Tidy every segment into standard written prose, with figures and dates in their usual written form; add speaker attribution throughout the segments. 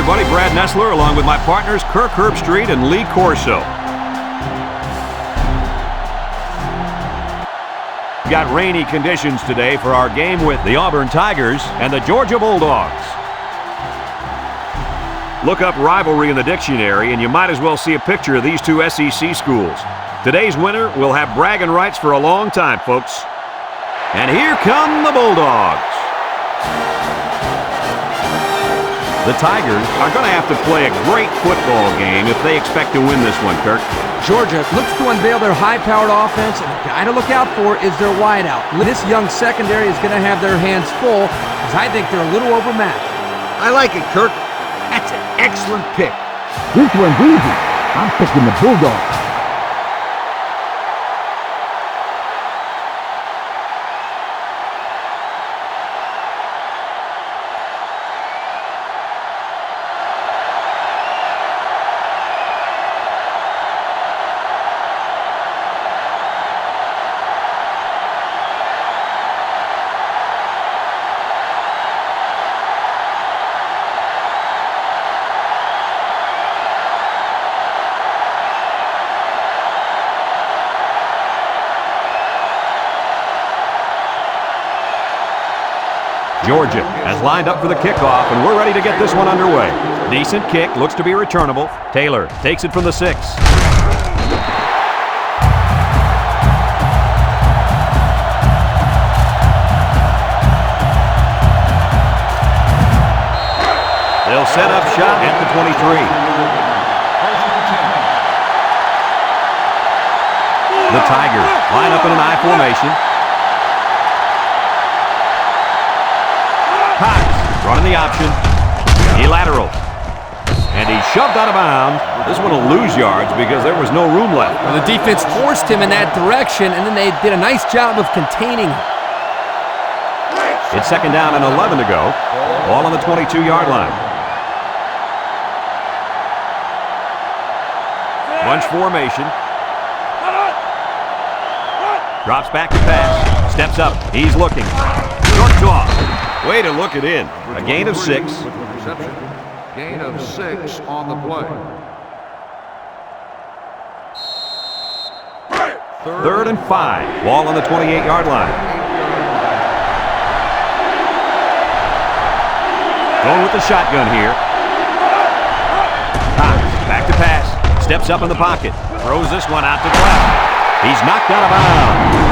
Speaker 1: everybody. Brad Nessler along with my partners Kirk Herbstreit and Lee Corso. Got rainy conditions today for our game with the Auburn Tigers and the Georgia Bulldogs. Look up rivalry in the dictionary and you might as well see a picture of these two SEC schools. Today's winner will have bragging rights for a long time, folks. And here come the Bulldogs. The Tigers are going to have to play a great football game if they expect to win this one, Kirk.
Speaker 2: Georgia looks to unveil their high-powered offense, and the guy to look out for is their wideout. This young secondary is going to have their hands full, because I think they're a little overmatched.
Speaker 3: I like it, Kirk. That's an excellent pick.
Speaker 4: This one's easy. I'm picking the Bulldogs.
Speaker 1: Georgia has lined up for the kickoff, and we're ready to get this one underway. Decent kick, looks to be returnable. Taylor takes it from the 6. They'll set up shop at the 23. The Tigers line up in an I formation. Running the option. He laterals. And he's shoved out of bounds. This one will lose yards because there was no room left.
Speaker 2: Well, the defense forced him in that direction, and then they did a nice job of containing him.
Speaker 1: It's second down and 11 to go. Ball on the 22-yard line. Bunch formation. Drops back to pass. Steps up. He's looking. Short toss. Way to look it in. A gain of 6.
Speaker 5: Gain of 6 on the play.
Speaker 1: Third and 5. Ball on the 28-yard line. Going with the shotgun here. Cox back to pass. Steps up in the pocket. Throws this one out to the left. He's knocked out of bounds.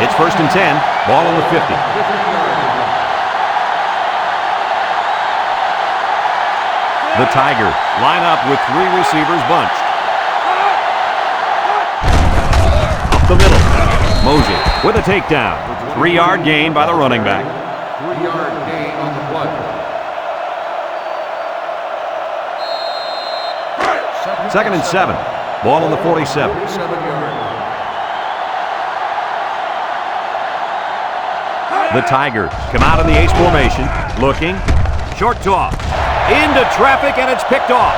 Speaker 1: It's first and 10. Ball on the 50. The Tigers line up with 3 receivers bunched. Up the middle. Mosier with a takedown. 3-yard gain by the running back.
Speaker 5: 3-yard gain on the play.
Speaker 1: Second and 7. Ball on the 47.
Speaker 5: 47-yard.
Speaker 1: The Tigers come out in the ace formation, looking, short toss, into traffic, and it's picked off.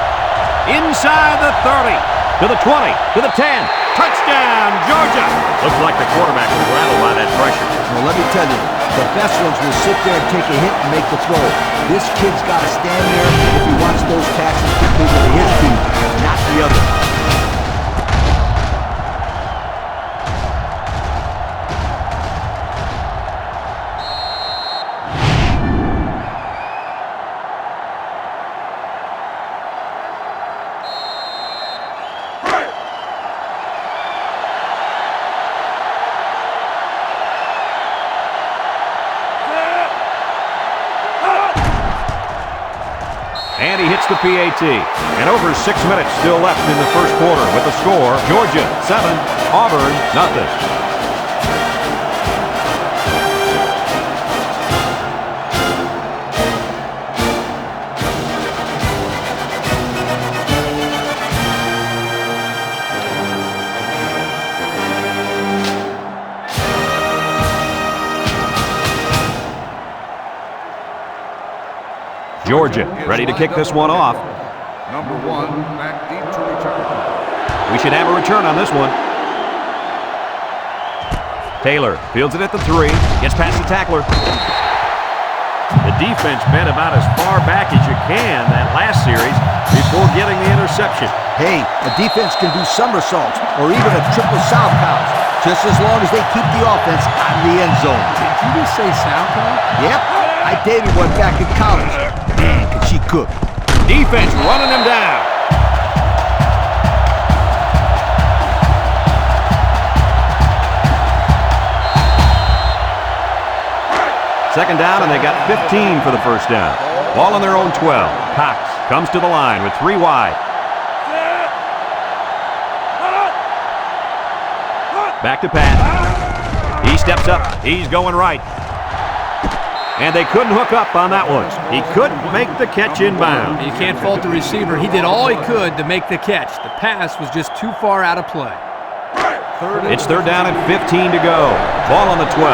Speaker 1: Inside the 30, to the 20, to the 10, touchdown, Georgia! Looks like the quarterback was rattled by that pressure.
Speaker 3: Well, let me tell you, the best ones will sit there and take a hit and make the throw. This kid's got to stand there if he wants those passes completed to his feet, not the other.
Speaker 1: And he hits the PAT. And over 6 minutes still left in the first quarter with the score, Georgia 7, Auburn nothing. Georgia ready to kick this one off.
Speaker 5: Number 1, back deep to return.
Speaker 1: We should have a return on this one. Taylor fields it at the 3, gets past the tackler. The defense bent about as far back as you can that last series before getting the interception.
Speaker 3: Hey, a defense can do somersaults or even a triple southpaws, just as long as they keep the offense out of the end zone.
Speaker 2: Did you just say southpaw?
Speaker 3: Yep, I dated one back in college. Man, could she cook.
Speaker 1: Defense running him down. Second down, and they got 15 for the first down. Ball on their own 12. Cox comes to the line with 3 wide. Back to Pat. He steps up. He's going right. And they couldn't hook up on that one. He couldn't make the catch inbound.
Speaker 2: You can't fault the receiver. He did all he could to make the catch. The pass was just too far out of play.
Speaker 1: It's third down and 15 to go. Ball on the 12.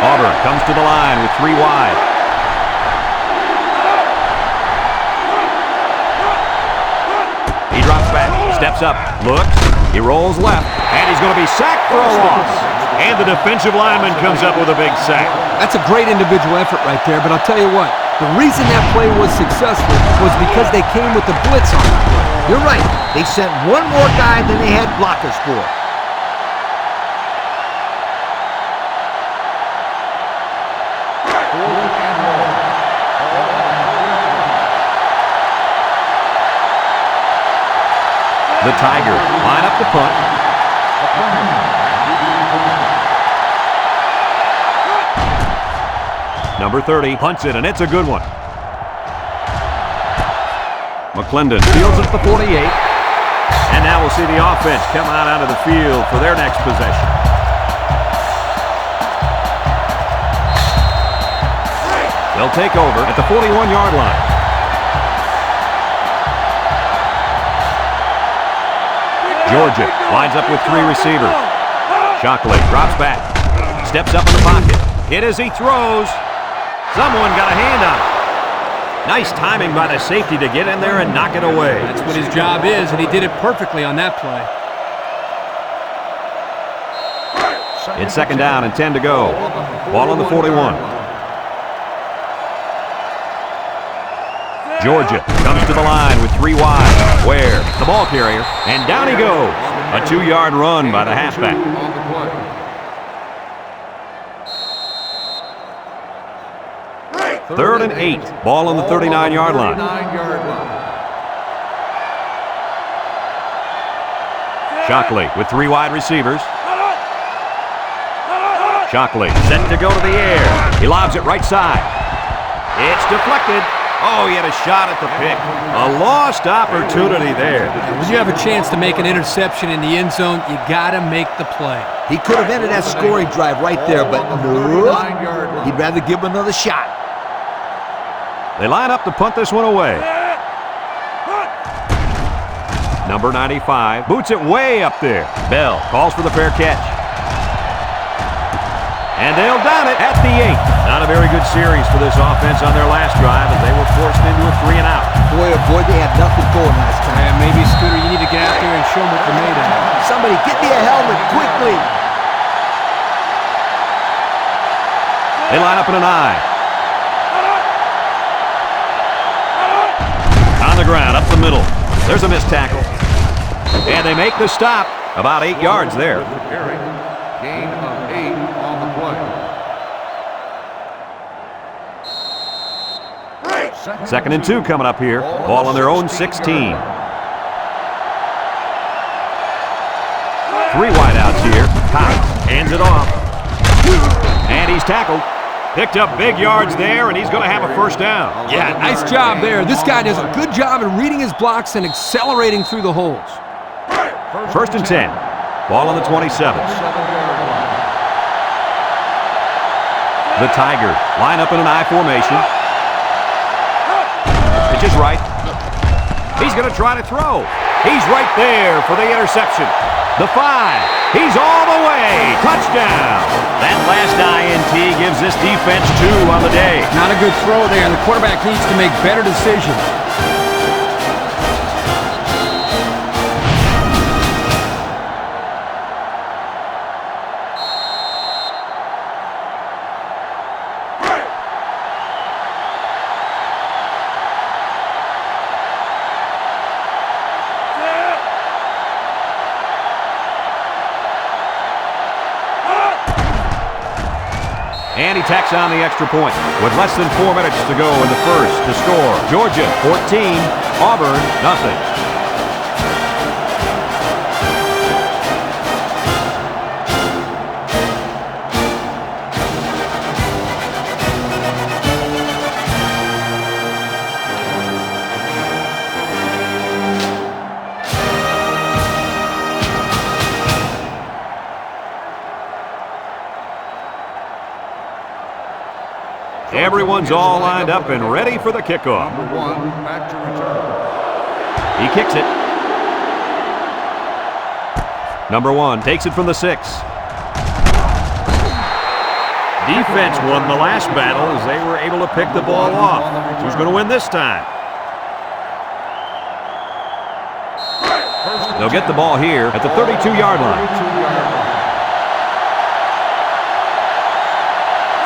Speaker 1: Auburn comes to the line with 3 wide. He drops back, steps up, looks, he rolls left, and he's going to be sacked for a loss. And the defensive lineman comes up with a big sack.
Speaker 2: That's a great individual effort right there, but I'll tell you what, the reason that play was successful was because they came with the blitz on that play.
Speaker 3: You're right. They sent one more guy than they had blockers for.
Speaker 1: The Tigers line up the punt. Number 30 punts it, and it's a good one. McClendon fields it at the 48. And now we'll see the offense come out onto the field for their next possession. They'll take over at the 41-yard line. Georgia lines up with 3 receivers. Shockley drops back, steps up in the pocket, hit as he throws. Someone got a hand on it. Nice timing by the safety to get in there and knock it away.
Speaker 2: That's what his job is, and he did it perfectly on that play.
Speaker 1: It's second down and 10 to go. Ball on the 41. Georgia comes to the line with 3 wide. Ware, the ball carrier, and down he goes. A 2-yard run by the halfback. Third and 8. Ball on the 39-yard line. Shockley with 3 wide receivers. Shockley set to go to the air. He lobs it right side. It's deflected. Oh, he had a shot at the pick. A lost opportunity there.
Speaker 2: When you have a chance to make an interception in the end zone, you got to make the play.
Speaker 3: He could have ended that scoring drive right there, but no, he'd rather give him another shot.
Speaker 1: They line up to punt this one away. Number 95 boots it way up there. Bell calls for the fair catch. And they'll down it at the 8. Not a very good series for this offense on their last drive as they were forced into a 3 and out.
Speaker 3: Boy, oh boy, they had nothing going last time.
Speaker 2: And maybe, Scooter, you need to get out there and show them what they're made of.
Speaker 3: Somebody get me a helmet quickly.
Speaker 1: They line up in an I. On the ground, up the middle. There's a missed tackle. And they make the stop. About 8 yards there.
Speaker 5: Gain of 8 on the play.
Speaker 1: Second and 2 coming up here. Ball on their own 16. 3 wideouts here. Cox hands it off. And he's tackled. Picked up big yards there, and he's going to have a first down.
Speaker 2: Yeah, nice job there. This guy does a good job in reading his blocks and accelerating through the holes.
Speaker 1: First and 10. Ball on the 27. The Tigers line up in an I formation. Pitch is right. He's going to try to throw. He's right there for the interception. The 5. He's all the way Touchdown! That last INT gives this defense 2 on the day.
Speaker 2: Not a good throw there. The quarterback needs to make better decisions.
Speaker 1: And he tacks on the extra point. With less than 4 minutes to go in the first, the score, Georgia 14, Auburn nothing. Everyone's all lined up and ready for the kickoff.
Speaker 5: Number 1, back to return.
Speaker 1: He kicks it. Number 1 takes it from the 6. Defense won the last battle as they were able to pick the ball off. Who's going to win this time? They'll get the ball here at the 32-yard line.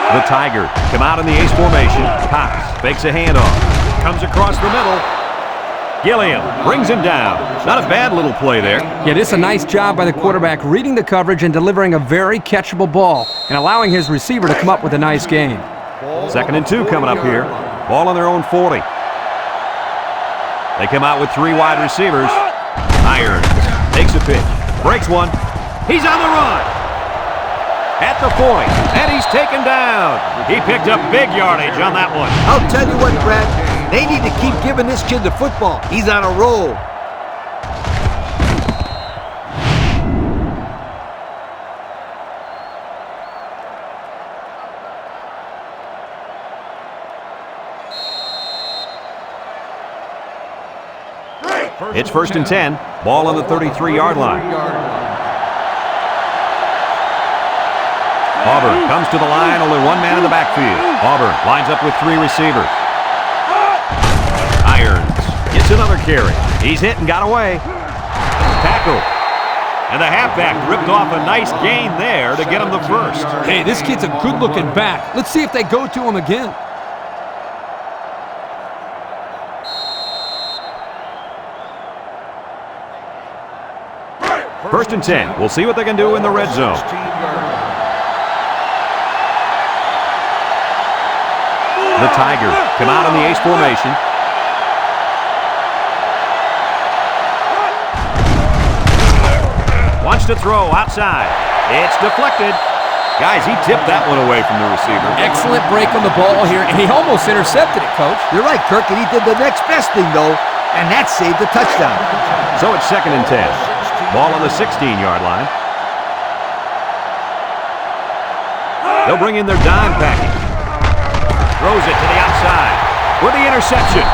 Speaker 1: The Tigers come out in the ace formation. Cox fakes a handoff. Comes across the middle. Gilliam brings him down. Not a bad little play there.
Speaker 2: Yeah, this is a nice job by the quarterback reading the coverage and delivering a very catchable ball and allowing his receiver to come up with a nice gain.
Speaker 1: 2nd and 2 coming up here. Ball on their own 40. They come out with 3 wide receivers. Irons takes a pitch. Breaks one. He's on the run. At the 40, and he's taken down. He picked up big yardage on that one.
Speaker 3: I'll tell you what, Brad, they need to keep giving this kid the football. He's on a roll.
Speaker 1: It's 1st and 10. Ball on the 33-yard line. Auburn comes to the line, only 1 man in the backfield. Auburn lines up with 3 receivers. Irons gets another carry. He's hit and got away. Tackle. And the halfback ripped off a nice gain there to get him the first.
Speaker 2: Hey, this kid's a good-looking back. Let's see if they go to him again.
Speaker 1: First and 10. We'll see what they can do in the red zone. The Tigers come out in the ace formation. Wants to throw outside. It's deflected. Guys, he tipped that one away from the receiver.
Speaker 2: Excellent break on the ball here, and he almost intercepted it, Coach.
Speaker 3: You're right, Kirk, and he did the next best thing, though, and that saved the touchdown.
Speaker 1: So it's 2nd and 10. Ball on the 16-yard line. They'll bring in their dime package. Throws it to the outside with the interception.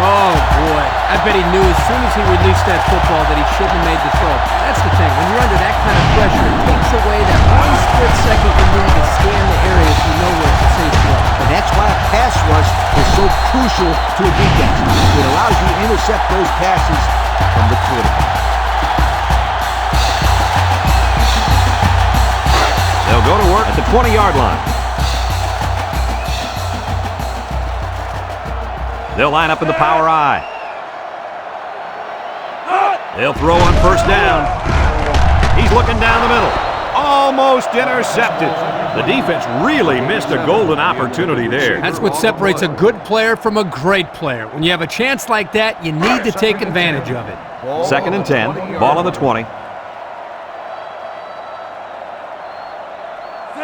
Speaker 2: Oh, boy. I bet he knew as soon as he released that football that he shouldn't have made the throw. That's the thing. When you're under that kind of pressure, it takes away that one split second you need to scan the area so you know where it's a safe throw.
Speaker 3: And that's why a pass rush is so crucial to a defense. It allows you to intercept those passes from the quarterback.
Speaker 1: They'll go to work at the 20-yard line. They'll line up in the power I. They'll throw on 1st down. He's looking down the middle. Almost intercepted. The defense really missed a golden opportunity there.
Speaker 2: That's what separates a good player from a great player. When you have a chance like that, you need to take advantage of it.
Speaker 1: 2nd and 10. Ball on the 20.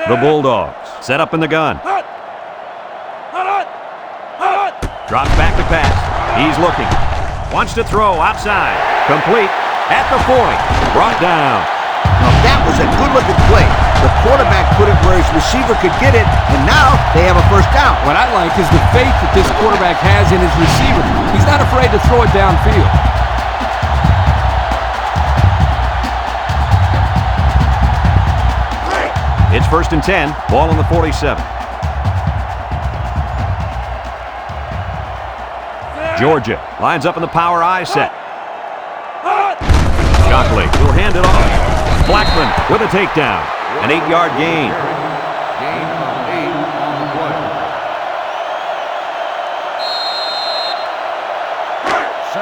Speaker 1: The Bulldogs set up in the gun. Drops back to pass. He's looking. Wants to throw outside. Complete at the 40. Brought down.
Speaker 3: Now that was a good-looking play. The quarterback put it where his receiver could get it, and now they have a 1st down.
Speaker 2: What I like is the faith that this quarterback has in his receiver. He's not afraid to throw it downfield.
Speaker 1: It's 1st and 10. Ball on the 47. Georgia lines up in the power I set. Shockley will hand it off. Blackman with a takedown. An 8-yard gain.
Speaker 5: Gain of 8 on the play.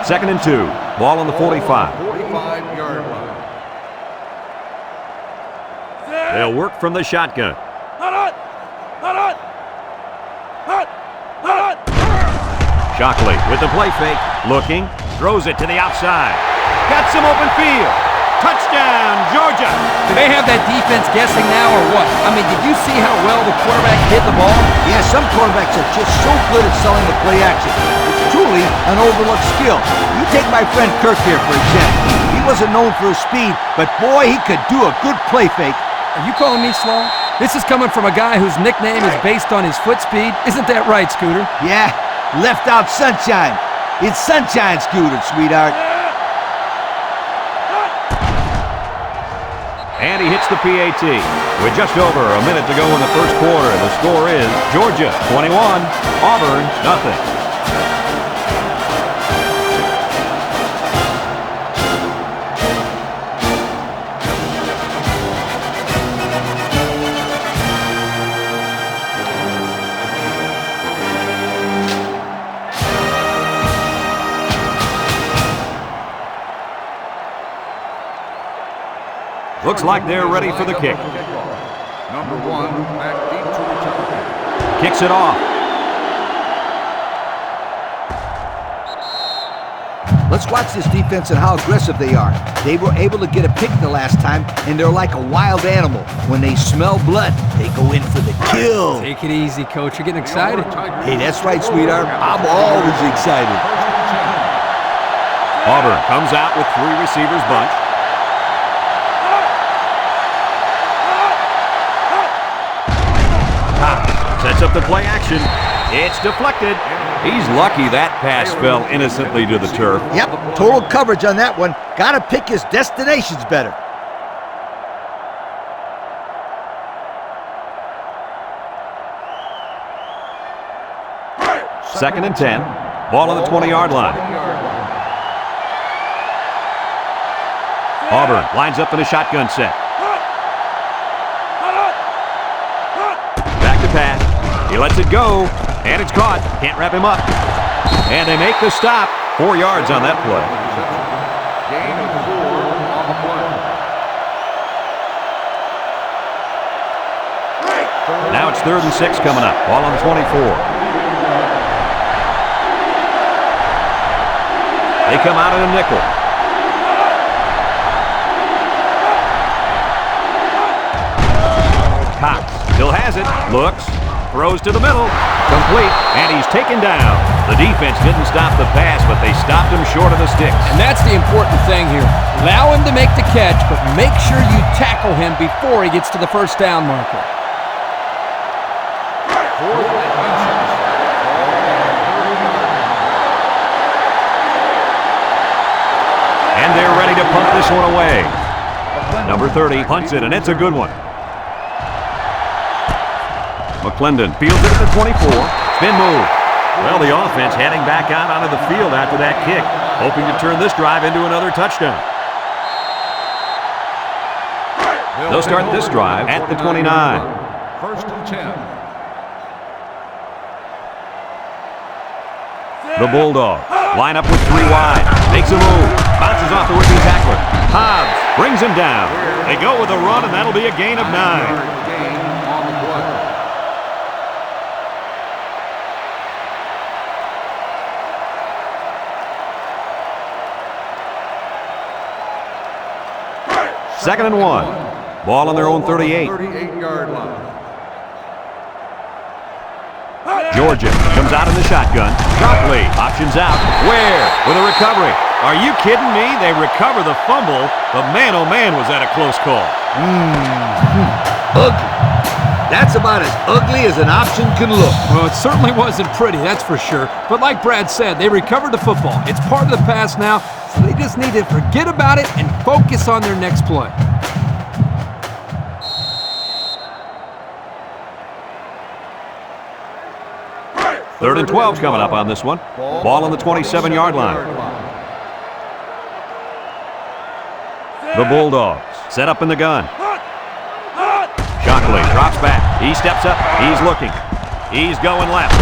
Speaker 1: 2nd and 2. Ball on the 45.
Speaker 5: 45-yard line.
Speaker 1: They'll work from the shotgun. Shockley with the play fake. Looking. Throws it to the outside. Got some open field. Touchdown, Georgia.
Speaker 2: Do they have that defense guessing now or what? I mean, did you see how well the quarterback hit the ball?
Speaker 3: Yeah, some quarterbacks are just so good at selling the play action. It's truly an overlooked skill. You take my friend Kirk here, for example. He wasn't known for his speed, but boy, he could do a good play fake.
Speaker 2: Are you calling me slow? This is coming from a guy whose nickname is based on his foot speed. Isn't that right, Scooter?
Speaker 3: Yeah, left out sunshine. It's sunshine, Scooter, sweetheart.
Speaker 1: And he hits the PAT. With just over a minute to go in the first quarter, the score is Georgia 21, Auburn nothing. Looks like they're ready for the kick.
Speaker 5: Number 1, back deep to return.
Speaker 1: Kicks it off.
Speaker 3: Let's watch this defense and how aggressive they are. They were able to get a pick the last time, and they're like a wild animal. When they smell blood, they go in for the kill.
Speaker 2: Take it easy, Coach. You're getting excited.
Speaker 3: Hey, that's right, sweetheart. I'm always excited.
Speaker 1: Auburn comes out with 3 receivers bunch. Sets up the play action. It's deflected. He's lucky that pass fell innocently to the turf.
Speaker 3: Yep, total coverage on that one. Gotta pick his destinations better.
Speaker 1: Second and 10. Ball on the 20-yard line. Auburn lines up in a shotgun set. Back to pass. He lets it go, and it's caught. Can't wrap him up. And they make the stop. 4 yards on that play.
Speaker 5: Gain of 4 on the play.
Speaker 1: Now it's 3rd and 6 coming up. Ball on the 24. They come out in a nickel. Cox still has it. Looks. Throws to the middle. Complete. And he's taken down. The defense didn't stop the pass, but they stopped him short of the sticks.
Speaker 2: And that's the important thing here. Allow him to make the catch, but make sure you tackle him before he gets to the first down marker.
Speaker 1: And they're ready to punt this one away. Number 30 punts it, and it's a good one. McClendon fields it at the 24. Spin move. Well, the offense heading back out onto the field after that kick, hoping to turn this drive into another touchdown. They'll start this drive at the 29.
Speaker 5: 1st and 10.
Speaker 1: The Bulldogs line up with 3 wide. Makes a move. Bounces off the rookie tackler. Hobbs brings him down. They go with a run, and that'll be a gain of 9.
Speaker 5: Gain on the play.
Speaker 1: Second and 1. Ball on their own 38.
Speaker 5: 38-yard line.
Speaker 1: Georgia comes out in the shotgun. Shockley options out. Ware with a recovery. Are you kidding me? They recover the fumble, but man, oh man, was that a close call.
Speaker 3: Ugly. That's about as ugly as an option can look.
Speaker 2: Well, it certainly wasn't pretty, that's for sure. But like Brad said, they recovered the football. It's part of the pass now, so they just need to forget about it and focus on their next play.
Speaker 1: 3rd and 12 coming up on this one. Ball on the 27-yard line. The Bulldogs set up in the gun. Shockley drops back. He steps up. He's looking. He's going left.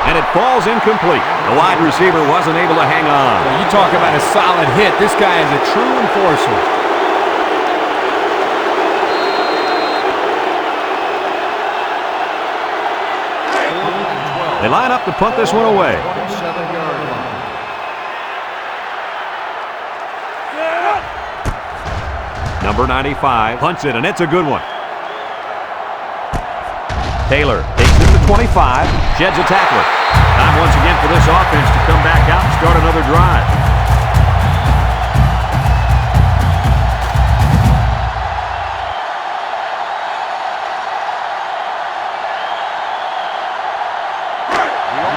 Speaker 1: And it falls incomplete. The wide receiver wasn't able to hang on.
Speaker 2: Well, you talk about a solid hit. This guy is a true enforcer.
Speaker 1: They line up to punt this one away. Number 95 punts it, and it's a good one. Taylor takes it to 25, sheds a tackler. Time once again for this offense to come back out and start another drive.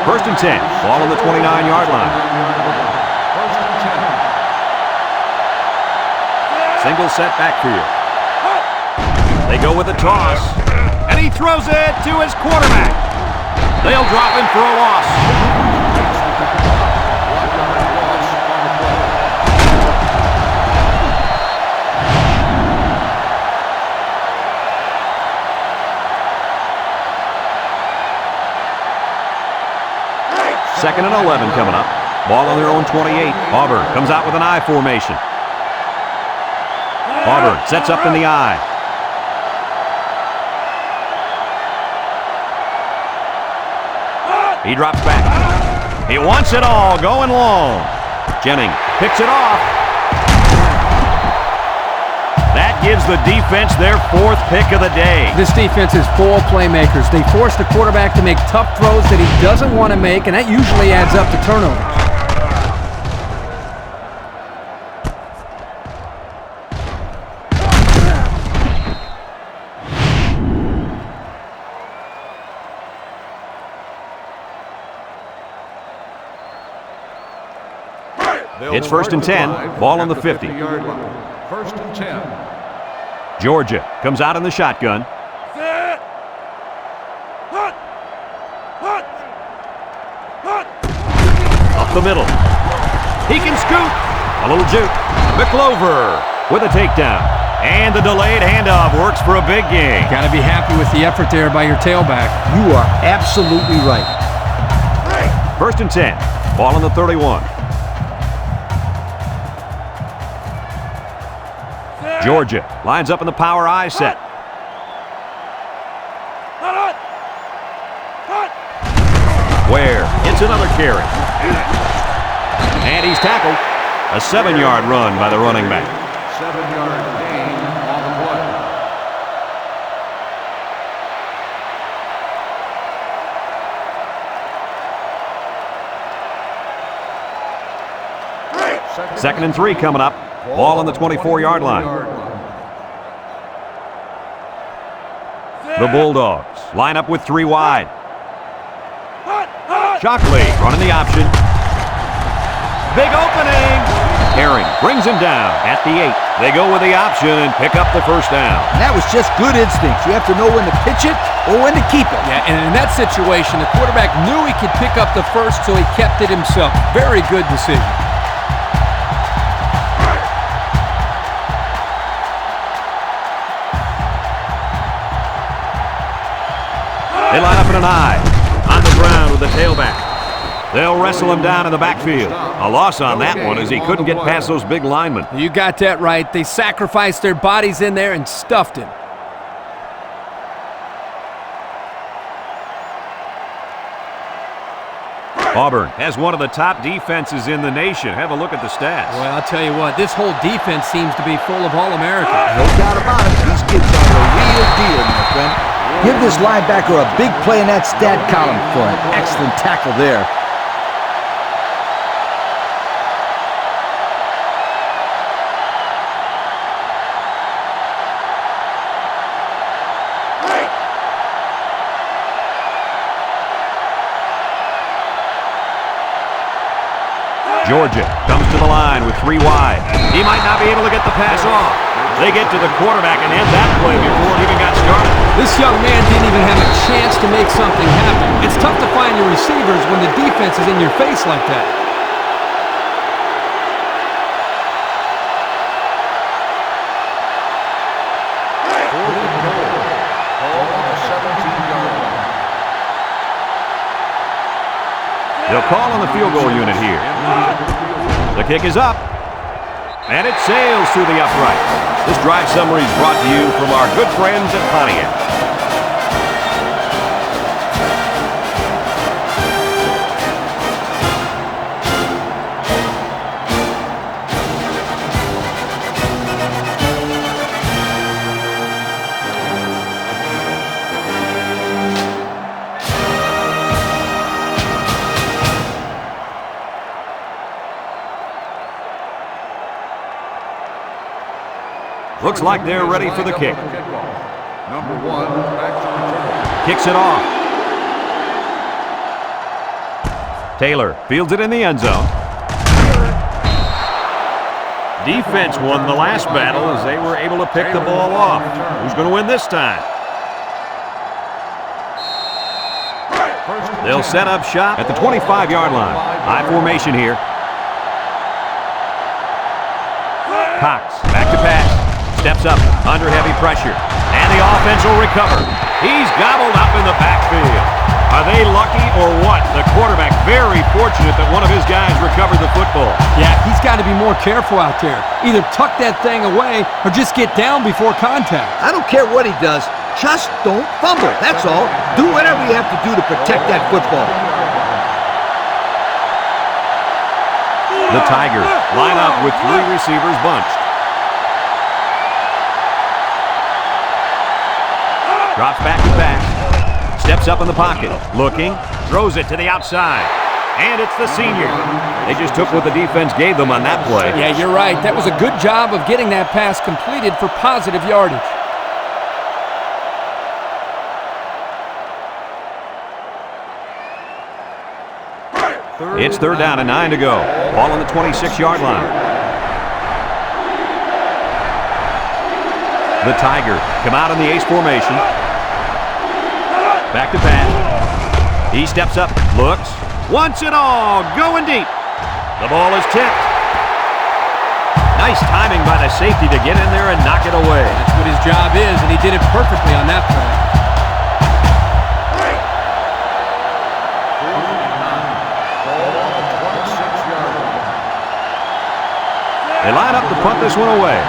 Speaker 1: First and 10, ball on the 29-yard line. Single set backfield. They go with a toss, and he throws it to his quarterback. They'll drop him for a loss. Second and 11 coming up. Ball on their own 28. Auburn comes out with an I formation. Auburn sets up in the I. He drops back. He wants it all, going long. Jennings picks it off. That gives the defense their 4th pick of the day.
Speaker 2: This defense is full of playmakers. They force the quarterback to make tough throws that he doesn't want to make, and that usually adds up to turnovers.
Speaker 1: It's 1st and 10. Ball on the 50.
Speaker 5: 1st and 10.
Speaker 1: Georgia comes out in the shotgun. Up the middle. He can scoot. A little juke. McClover with a takedown. And the delayed handoff works for a big gain.
Speaker 2: Got to be happy with the effort there by your tailback.
Speaker 3: You are absolutely right.
Speaker 1: 1st and 10. Ball on the 31. Georgia lines up in the power I set. Ware gets another carry. And he's tackled. A 7-yard run by the running back.
Speaker 5: 7-yard gain on the play.
Speaker 1: 2nd and 3 coming up. Ball on the 24-yard line. The Bulldogs line up with 3 wide. Shockley running the option. Big opening. Herring brings him down at the 8. They go with the option and pick up the 1st down.
Speaker 3: And that was just good instincts. You have to know when to pitch it or when to keep it.
Speaker 2: Yeah, and in that situation, the quarterback knew he could pick up the 1st, so he kept it himself. Very good decision.
Speaker 1: They line up in an I. On the ground with the tailback. They'll wrestle him down in the backfield. A loss on that one as he couldn't get past those big linemen.
Speaker 2: You got that right. They sacrificed their bodies in there and stuffed him.
Speaker 1: Auburn has one of the top defenses in the nation. Have a look at the stats.
Speaker 2: Well, I'll tell you what, this whole defense seems to be full of All-Americans.
Speaker 3: No doubt about it. These kids are the real deal, my friend. Give this linebacker a big play in that stat column for an excellent tackle there.
Speaker 1: Georgia comes to the line with 3 wide. He might not be able to get the pass off. They get to the quarterback and end that play before it even got started.
Speaker 2: This young man didn't even have a chance to make something happen. It's tough to find your receivers when the defense is in your face like that.
Speaker 1: They'll call on the field goal unit here. The kick is up. And it sails through the upright. This drive summary is brought to you from our good friends at Pontiac. Looks like they're ready for the kick.
Speaker 5: Number 1, back to return.
Speaker 1: Kicks it off. Taylor fields it in the end zone. Defense won the last battle as they were able to pick the ball off. Who's going to win this time? They'll set up shop at the 25-yard line. High formation here. Cox back to pass. Steps up under heavy pressure. And the offense will recover. He's gobbled up in the backfield. Are they lucky or what? The quarterback very fortunate that one of his guys recovered the football.
Speaker 2: Yeah, he's got to be more careful out there. Either tuck that thing away or just get down before contact.
Speaker 3: I don't care what he does. Just don't fumble. That's all. Do whatever you have to do to protect that football.
Speaker 1: The Tigers line up with 3 receivers bunched. Drops back to pass. Steps up in the pocket. Looking. Throws it to the outside. And it's the senior. They just took what the defense gave them on that play.
Speaker 2: Yeah, you're right. That was a good job of getting that pass completed for positive yardage.
Speaker 1: It's 3rd down and 9 to go. Ball on the 26-yard line. The Tigers come out in the ace formation. Back to pass. He steps up, looks, wants it all, going deep. The ball is tipped. Nice timing by the safety to get in there and knock it away.
Speaker 2: That's what his job is, and he did it perfectly on that play.
Speaker 1: They line up to punt this one away.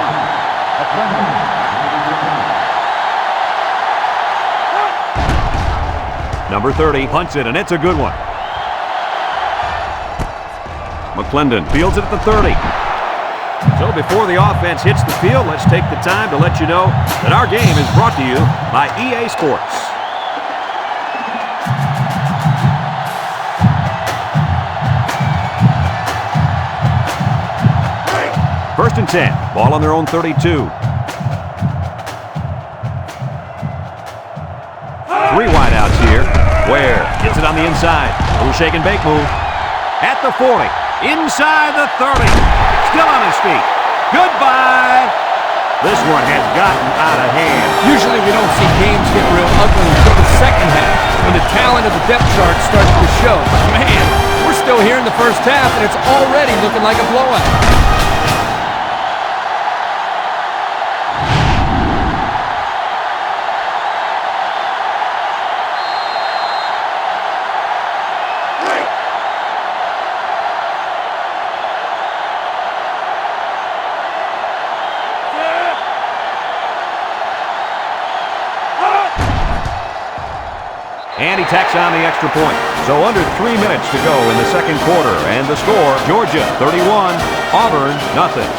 Speaker 1: Number 30 punts it, and it's a good one. McClendon fields it at the 30. So before the offense hits the field, let's take the time to let you know that our game is brought to you by EA Sports. First and 10. Ball on their own 32. 3 wideouts here. Ware gets it on the inside. Little shake and bake move. At the 40. Inside the 30. Still on his feet. Goodbye. This one has gotten out of hand.
Speaker 2: Usually we don't see games get real ugly until the second half, when the talent of the depth chart starts to show. But man, we're still here in the first half, and it's already looking like a blowout.
Speaker 1: And he tacks on the extra point. So under 3 minutes to go in the second quarter. And the score, Georgia 31, Auburn nothing.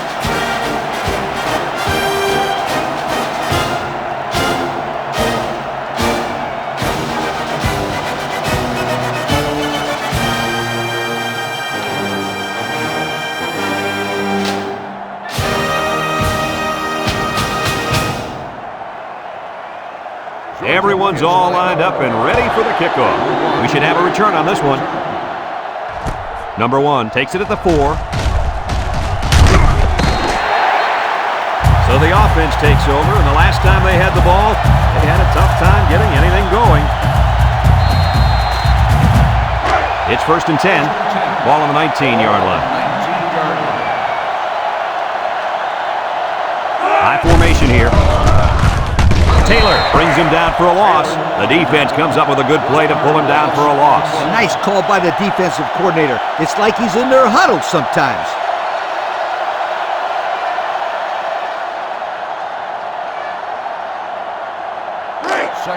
Speaker 1: Everyone's all lined up and ready for the kickoff. We should have a return on this one. Number 1 takes it at the 4. So the offense takes over, and the last time they had the ball, they had first and 10. Ball on the 19-yard line. High formation here. Taylor brings him down for a loss. The defense comes up with a good play to pull him down for a loss.
Speaker 3: Nice call by the defensive coordinator. It's like he's in their huddle sometimes.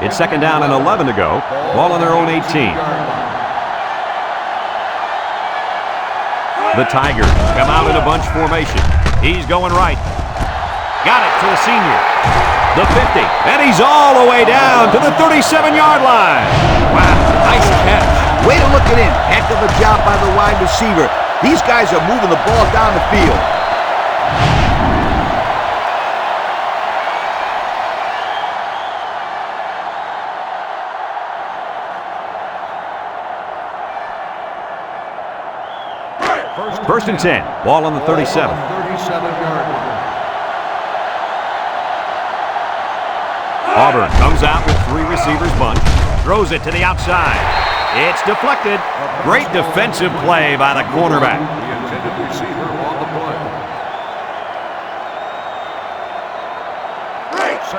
Speaker 1: It's second down and 11 to go. Ball on their own 18. The Tigers come out in a bunch formation. He's going right. Got it to the senior. The 50. And he's all the way down to the 37-yard line.
Speaker 2: Wow, nice catch.
Speaker 3: Way to look it in. Heck of a job by the wide receiver. These guys are moving the ball down the field.
Speaker 1: First and 10. Ball on the 37.
Speaker 5: 37-yard line.
Speaker 1: Auburn comes out with 3 receivers bunch. Throws it to the outside. It's deflected. Great defensive play by the cornerback.
Speaker 5: The intended receiver on the play.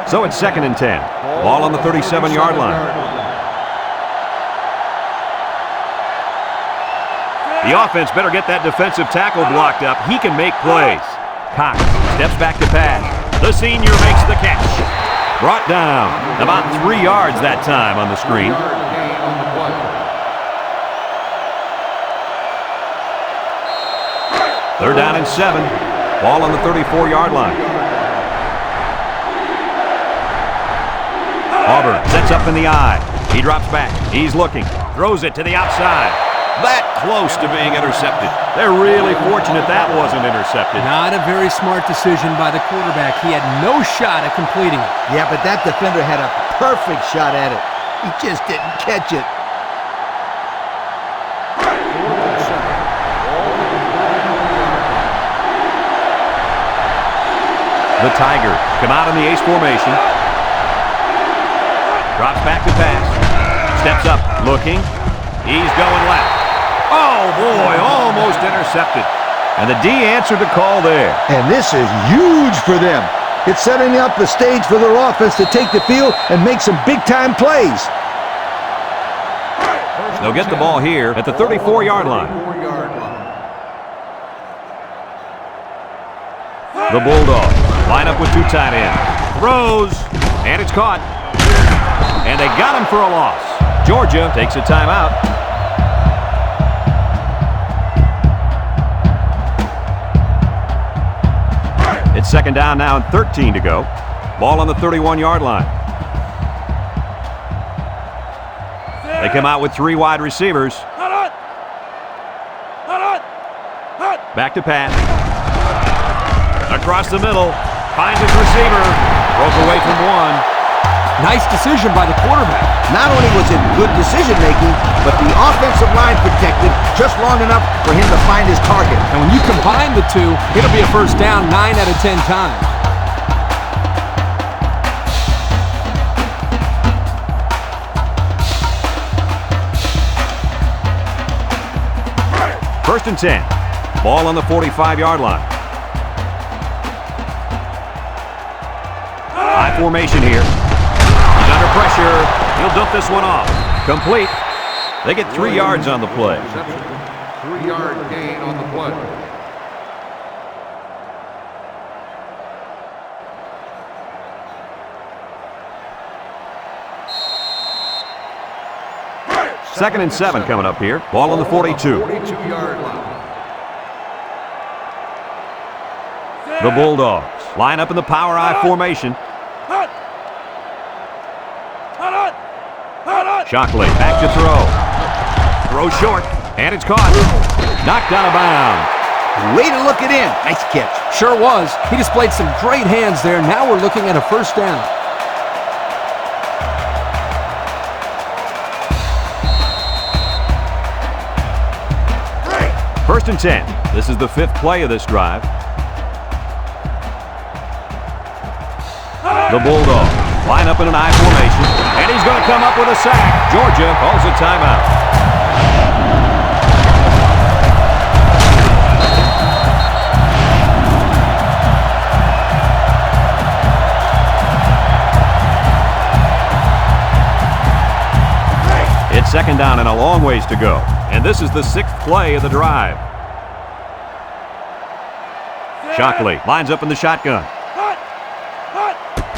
Speaker 1: So it's second and 10. Ball on the 37-yard line. The offense better get that defensive tackle blocked up. He can make plays. Cox steps back to pass. The senior makes the catch. Brought down about 3 yards that time on the screen. Third down and 7. Ball on the 34-yard line. Auburn sets up in the eye. He drops back. He's looking. Throws it to the outside. That close to being intercepted. They're really fortunate that wasn't intercepted.
Speaker 2: Not a very smart decision by the quarterback. He had no shot at completing it.
Speaker 3: Yeah, but that defender had a perfect shot at it. He just didn't catch it.
Speaker 1: The Tigers come out in the ace formation. Drops back to pass. Steps up, looking. He's going left. Oh, boy, almost intercepted. And the D answered the call there.
Speaker 4: And this is huge for them. It's setting up the stage for their offense to take the field and make some big-time plays.
Speaker 1: They'll get the ball here at the 34-yard line. The Bulldogs line up with 2 tight ends. Throws, and it's caught. And they got him for a loss. Georgia takes a timeout. It's second down now and 13 to go. Ball on the 31-yard line. They come out with 3 wide receivers. Back to pass. Across the middle. Finds his receiver. Broke away from one.
Speaker 2: Nice decision by the quarterback.
Speaker 3: Not only was it good decision-making, but the offensive line protected just long enough for him to find his target.
Speaker 2: And when you combine the two, it'll be a first down 9 out of 10 times.
Speaker 1: First and 10. Ball on the 45-yard line. High formation here. He's under pressure. He'll dump this one off. Complete. They get 3 yards on the play.
Speaker 5: 3-yard gain on the play.
Speaker 1: Second and 7 coming up here. Ball on the 42.
Speaker 5: 42-yard line.
Speaker 1: The Bulldogs line up in the power I formation. Shockley back to throw. Throw short, and it's caught. Knocked out of bounds.
Speaker 3: Way to look it in. Nice catch.
Speaker 2: Sure was. He displayed some great hands there. Now we're looking at a first down.
Speaker 1: First and 10. This is the 5th play of this drive. The Bulldogs line up in an I formation, and he's going to come up with a sack. Georgia calls a timeout. Second down and a long ways to go. And this is the 6th play of the drive. Shockley lines up in the shotgun.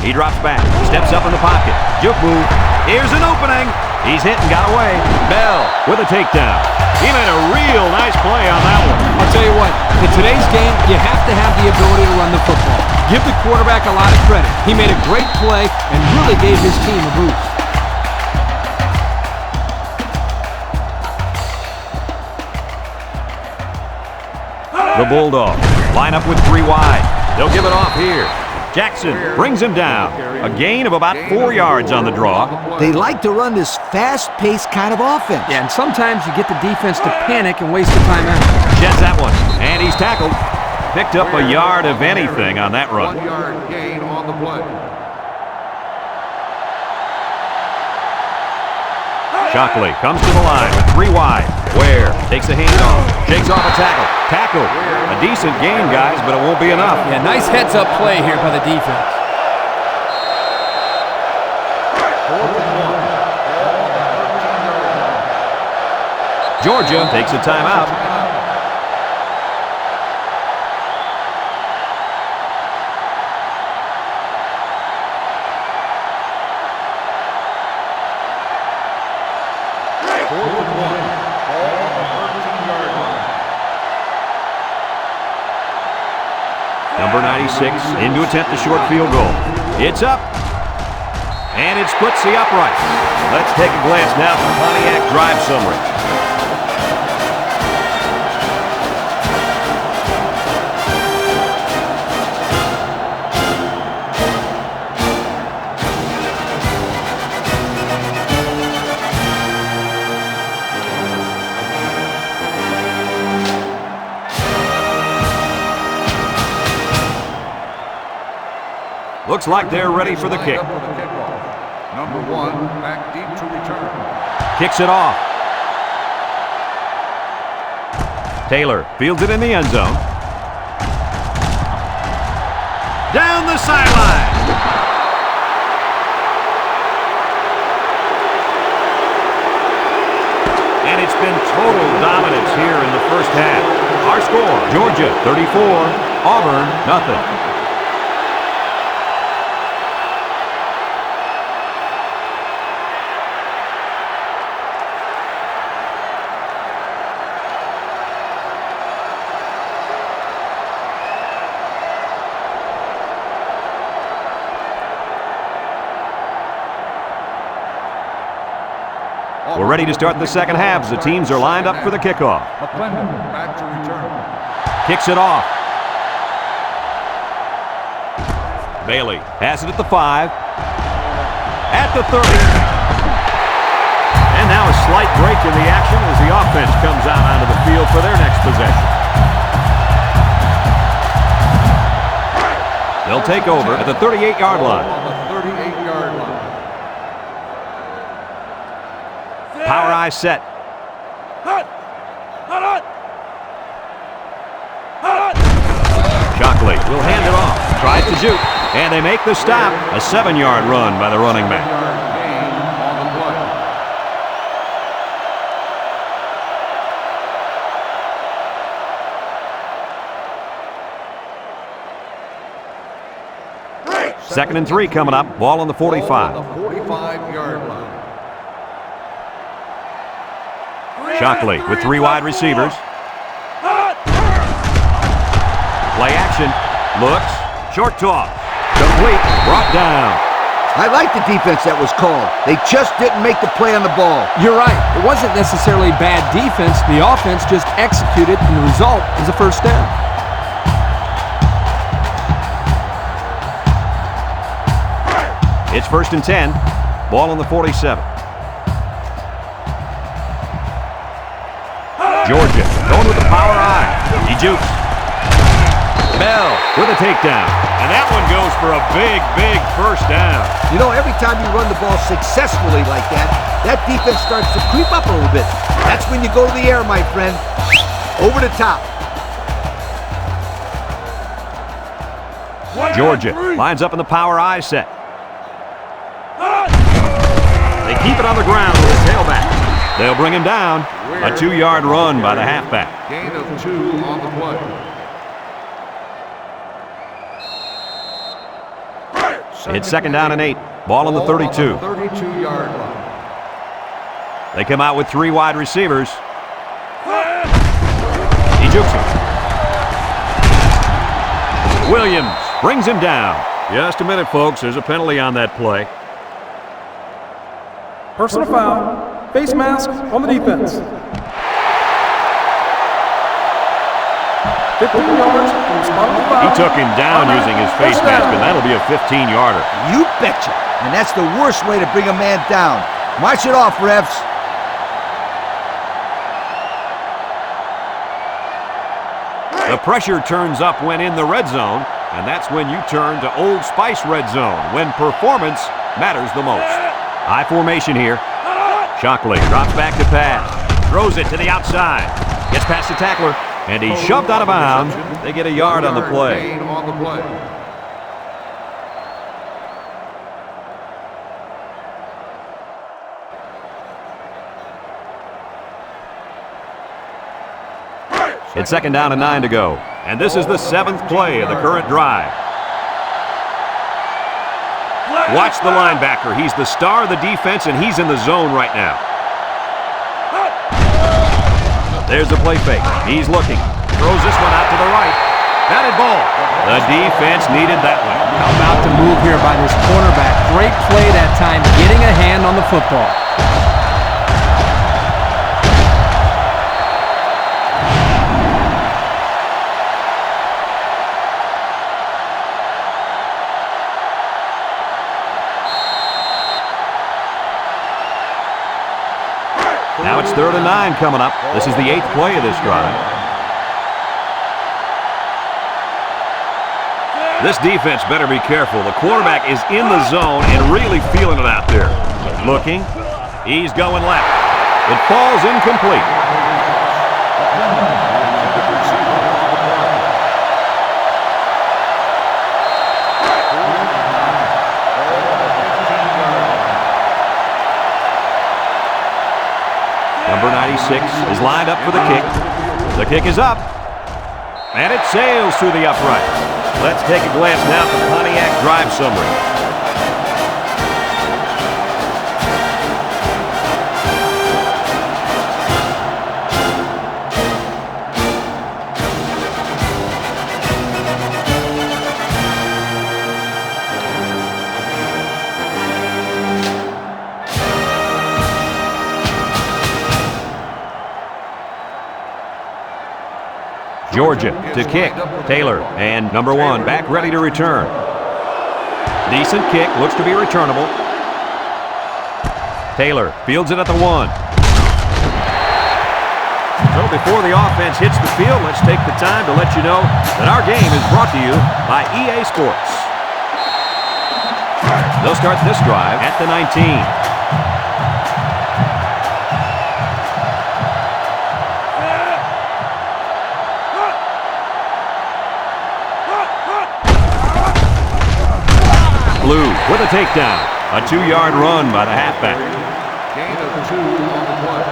Speaker 1: He drops back, steps up in the pocket. Juke move. Here's an opening. He's hit and got away. Bell with a takedown. He made a real nice play on that one.
Speaker 2: I'll tell you what, in today's game, you have to have the ability to run the football. Give the quarterback a lot of credit. He made a great play and really gave his team a boost.
Speaker 1: The Bulldogs line up with 3 wide. They'll give it off here. Jackson brings him down. A gain of about 4 yards on the draw.
Speaker 3: They like to run this fast-paced kind of offense.
Speaker 2: Yeah, and sometimes you get the defense to panic and waste a timeout.
Speaker 1: Jets that one, and he's tackled. Picked up a yard of anything on that run.
Speaker 5: 1 yard gain on the play.
Speaker 1: Shockley comes to the line with 3 wide. Ware takes a handoff, shakes off a tackle. Tackle. A decent gain, guys, but it won't be enough.
Speaker 2: Yeah, nice heads-up play here by the defense.
Speaker 1: Georgia takes a timeout. Number 96 in to attempt the short field goal. It's up. And it splits the upright. Let's take a glance now at the Pontiac drive summary. Looks like they're ready for the kick.
Speaker 5: Number 1 back deep to return.
Speaker 1: Kicks it off. Taylor fields it in the end zone. Down the sideline. And it's been total dominance here in the first half. Our score, Georgia 34, Auburn nothing. We're ready to start the second half as the teams are lined up for the kickoff.
Speaker 5: McClendon back to return.
Speaker 1: Kicks it off. Bailey has it at the 5. At the 30. And now a slight break in the action as the offense comes out onto the field for their next possession. They'll take over at the 38-yard line.
Speaker 5: On the 38-yard line.
Speaker 1: Power eye set. Shockley will hand it off. Tries to juke. And they make the stop. A 7-yard run by the running back.
Speaker 5: 7-yard gain on the play.
Speaker 1: 2nd and 3 coming up. Ball on the 45.
Speaker 5: Ball on the 45-yard line.
Speaker 1: Shockley with 3 wide receivers. Play action. Looks. Short toss. Complete. Brought down.
Speaker 3: I like the defense that was called. They just didn't make the play on the ball.
Speaker 2: You're right. It wasn't necessarily bad defense. The offense just executed, and the result is a first down.
Speaker 1: It's 1st and 10. Ball on the 47. Georgia going with the power eye. He jukes. Bell with a takedown. And that one goes for a big, big first down.
Speaker 3: You know, every time you run the ball successfully like that, that defense starts to creep up a little bit. That's when you go to the air, my friend. Over the top.
Speaker 1: Georgia lines up in the power eye set. They keep it on the ground with the tailback. They'll bring him down. A 2-yard run by the halfback.
Speaker 5: Gain of 2 on the play.
Speaker 1: It's 2nd down and 8. Ball on the 32.
Speaker 5: 32-yard line.
Speaker 1: They come out with 3 wide receivers. He jukes him. Williams brings him down. Just a minute, folks. There's a penalty on that play.
Speaker 6: Personal foul. Face mask on the defense. 15 yards from the spot of the foul.
Speaker 1: He took him down using his face mask, and that'll be a 15-yarder.
Speaker 3: You betcha. And that's the worst way to bring a man down. March it off, refs.
Speaker 1: The pressure turns up when in the red zone, and that's when you turn to Old Spice red zone, when performance matters the most. High formation here. Shockley drops back to pass. Throws it to the outside. Gets past the tackler, and he's shoved out of bounds. They get a yard on the play.
Speaker 5: Gain on the play.
Speaker 1: It's 2nd down and 9 to go. And this is the 7th play of the current drive. Watch the linebacker. He's the star of the defense, and he's in the zone right now. There's the play fake. He's looking. Throws this one out to the right. Batted ball. The defense needed that one.
Speaker 2: How about the move here by this cornerback? Great play that time, getting a hand on the football.
Speaker 1: Now it's 3rd and 9 coming up. This is the 8th play of this drive. This defense better be careful. The quarterback is in the zone and really feeling it out there. Looking. He's going left. It falls incomplete. Number 96 is lined up for the kick. The kick is up. And it sails through the upright. Let's take a glance now at the Pontiac drive summary. Georgia to kick. Taylor and number 1 back ready to return. Decent kick, looks to be returnable. Taylor fields it at the 1. So before the offense hits the field, let's take the time to let you know that our game is brought to you by EA Sports. They'll start this drive at the 19. Blue with a takedown. A 2-yard run by the halfback.
Speaker 5: Gain of 2 on the play.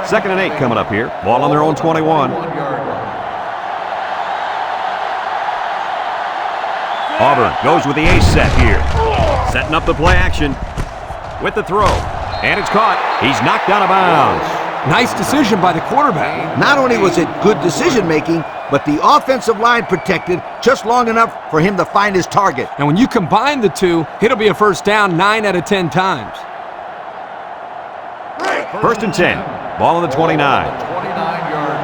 Speaker 1: Second and 8 coming up here. Ball on their own 21.
Speaker 5: 1-yard line.
Speaker 1: Auburn goes with the ace set here. Setting up the play action with the throw. And it's caught. He's knocked out of bounds.
Speaker 2: Nice decision by the quarterback.
Speaker 3: Not only was it good decision-making, but the offensive line protected just long enough for him to find his target.
Speaker 2: And when you combine the two, it'll be a first down 9 out of 10 times.
Speaker 1: 1st and 10. Ball on the 29.
Speaker 5: 29-yard line.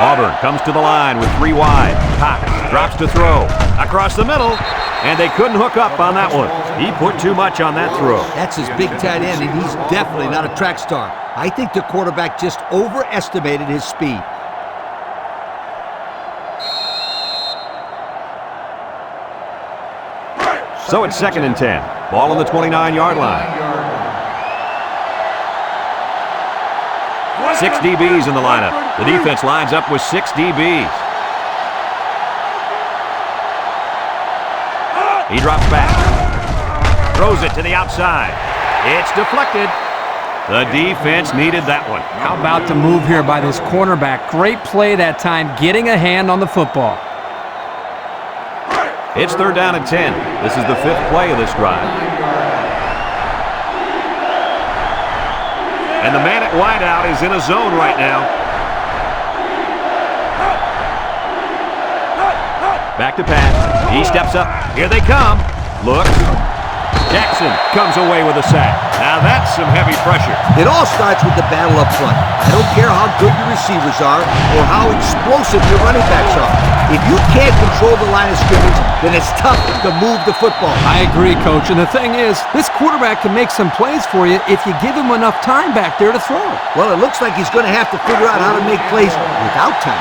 Speaker 1: Auburn comes to the line with 3 wide. Cox drops to throw. Across the middle. And they couldn't hook up on that one. He put too much on that throw.
Speaker 3: That's his big tight end, and he's definitely not a track star. I think the quarterback just overestimated his speed.
Speaker 1: So it's 2nd and 10. Ball on the 29-yard line. 6 DBs in the lineup. The defense lines up with 6 DBs. He drops back. Throws it to the outside. It's deflected. The defense needed that one.
Speaker 2: How about the move here by this cornerback? Great play that time, getting a hand on the football.
Speaker 1: It's 3rd down and 10. This is the 5th play of this drive. And the man at wideout is in a zone right now. Back to pass. He steps up. Here they come. Looks. Jackson comes away with a sack. Now that's some heavy pressure.
Speaker 3: It all starts with the battle up front. I don't care how good your receivers are or how explosive your running backs are. If you can't control the line of scrimmage, then it's tough to move the football.
Speaker 2: I agree, Coach. And the thing is, this quarterback can make some plays for you if you give him enough time back there to throw it.
Speaker 3: Well, it looks like he's going to have to figure out how to make plays without time.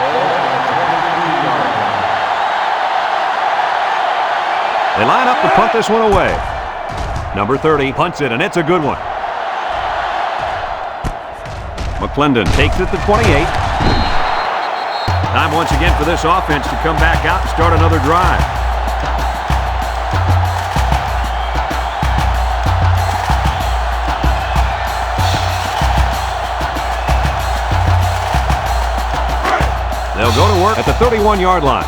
Speaker 1: They line up to punt this one away. Number 30 punts it, and it's a good one. McClendon takes it to 28. Time once again for this offense to come back out and start another drive. They'll go to work at the 31-yard line.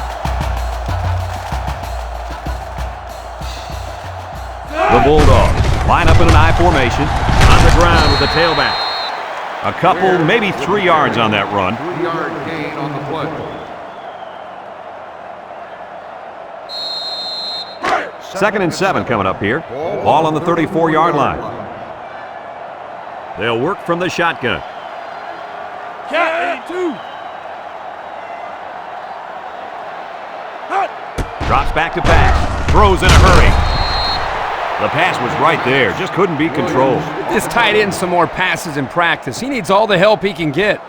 Speaker 1: The Bulldogs line up in an I formation on the ground with the tailback. A couple, maybe 3 yards on that run.
Speaker 5: 3-yard gain on the play.
Speaker 1: 2nd and 7 coming up here. Ball on the 34-yard line. They'll work from the shotgun.
Speaker 6: Cat 82.
Speaker 1: Drops back to pass. Throws in a hurry. The pass was right there. Just couldn't be controlled.
Speaker 2: This tight end some more passes in practice. He needs all the help he can get.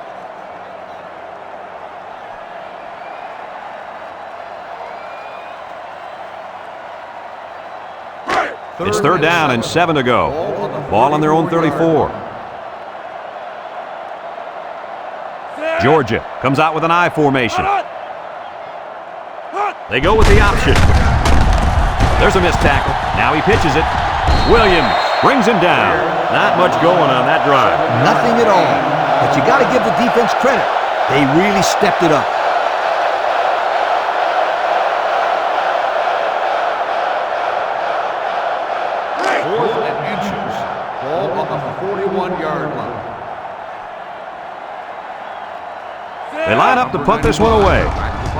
Speaker 1: It's 3rd down and 7 to go. Ball on their own 34. Georgia comes out with an I formation. They go with the option. There's a missed tackle. Now he pitches it. Williams brings him down. Not much going on that drive.
Speaker 3: Nothing at all. But you got to give the defense credit. They really stepped it up.
Speaker 5: Fourth and inches. Ball on the 41-yard line.
Speaker 1: They line up to punt this one away.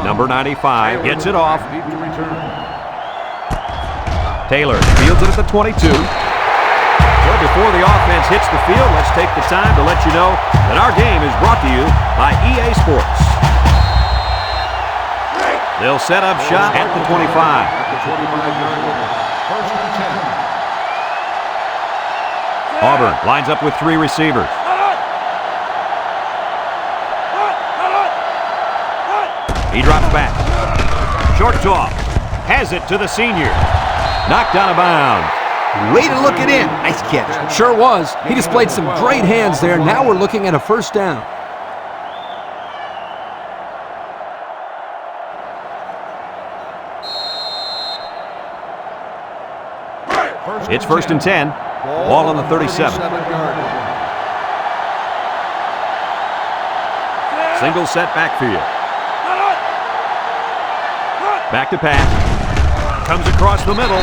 Speaker 1: Number 95 gets it off.
Speaker 5: Need to return.
Speaker 1: Taylor fields it at the 22. Well, before the offense hits the field, let's take the time to let you know that our game is brought to you by EA Sports. They'll set up shop at the 25.
Speaker 5: At the 25-yard line. 1st and 10.
Speaker 1: Auburn lines up with 3 receivers. He drops back. Short toss. Has it to the senior. Knocked out of bounds.
Speaker 3: Way to look it in. Nice catch.
Speaker 2: Sure was. He displayed some great hands there. Now we're looking at a 1st down.
Speaker 1: It's 1st and 10. Ball on the 37. Single set backfield. Back to pass. Comes across the middle.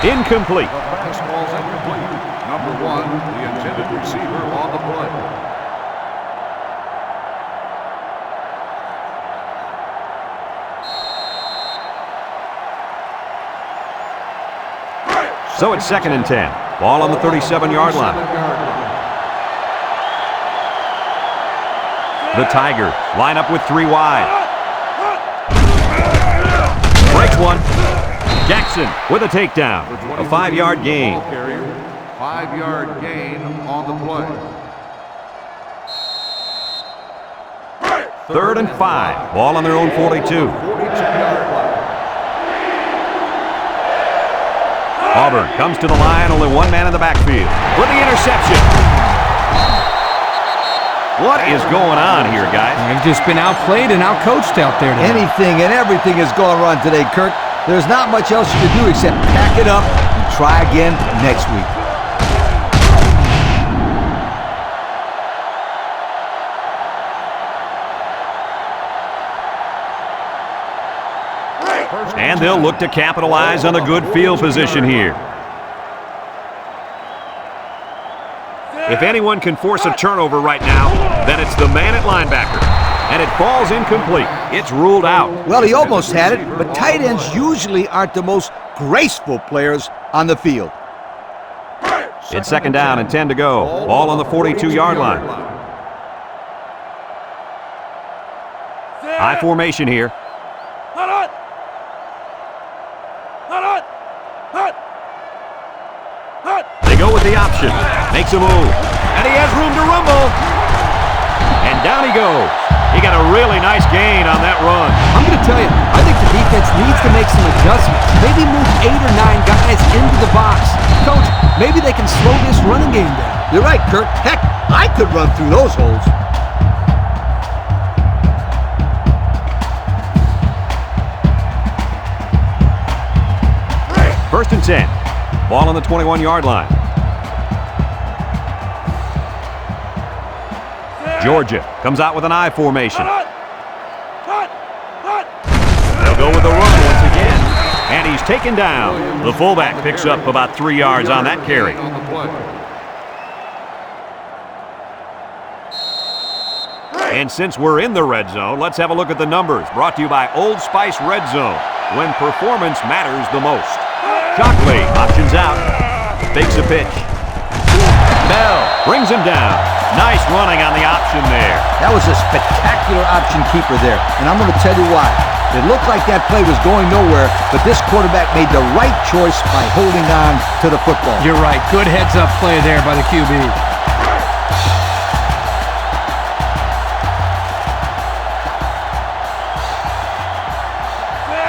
Speaker 1: Incomplete.
Speaker 5: The pass ball's incomplete. Number 1, the intended receiver on the play.
Speaker 1: So it's 2nd and 10. Ball on the 37-yard line. The Tigers line up with 3 wide. Breaks one. Jackson with a takedown. A 5-yard gain.
Speaker 5: 5-yard gain on the play.
Speaker 1: 3rd and 5. Ball on their own 42.
Speaker 5: 42-yard line.
Speaker 1: Auburn comes to the line. Only one man in the backfield with the interception. What is going on here, guys?
Speaker 2: They've just been outplayed and outcoached out there today.
Speaker 3: Anything and everything is going wrong today, Kirk. There's not much else you can do except pack it up and try again next week.
Speaker 1: And they'll look to capitalize on the good field position here. If anyone can force a turnover right now, then it's the man at linebacker. And it falls incomplete. It's ruled out.
Speaker 3: Well, he almost had it, but tight ends usually aren't the most graceful players on the field.
Speaker 1: It's second down and 10 to go. Ball on the 42-yard line. High formation here. They go with the option. Makes a move. And he has room to rumble. And down he goes. He got a really nice gain on that run.
Speaker 2: I'm going to tell you, I think the defense needs to make some adjustments. Maybe move 8 or 9 guys into the box. Coach, maybe they can slow this running game down.
Speaker 3: You're right, Kirk. Heck, I could run through those holes.
Speaker 1: First and 10. Ball on the 21-yard line. Georgia comes out with an I formation. They'll go with the run once again. And he's taken down. The fullback picks up about 3 yards on that carry. And since we're in the red zone, let's have a look at the numbers. Brought to you by Old Spice Red Zone, when performance matters the most. Shockley options out. Fakes a pitch. Bell brings him down. Nice running on the option there.
Speaker 3: That was a spectacular option keeper there, and I'm going to tell you why. It looked like that play was going nowhere, but this quarterback made the right choice by holding on to the football.
Speaker 2: You're right. Good heads-up play there by the QB.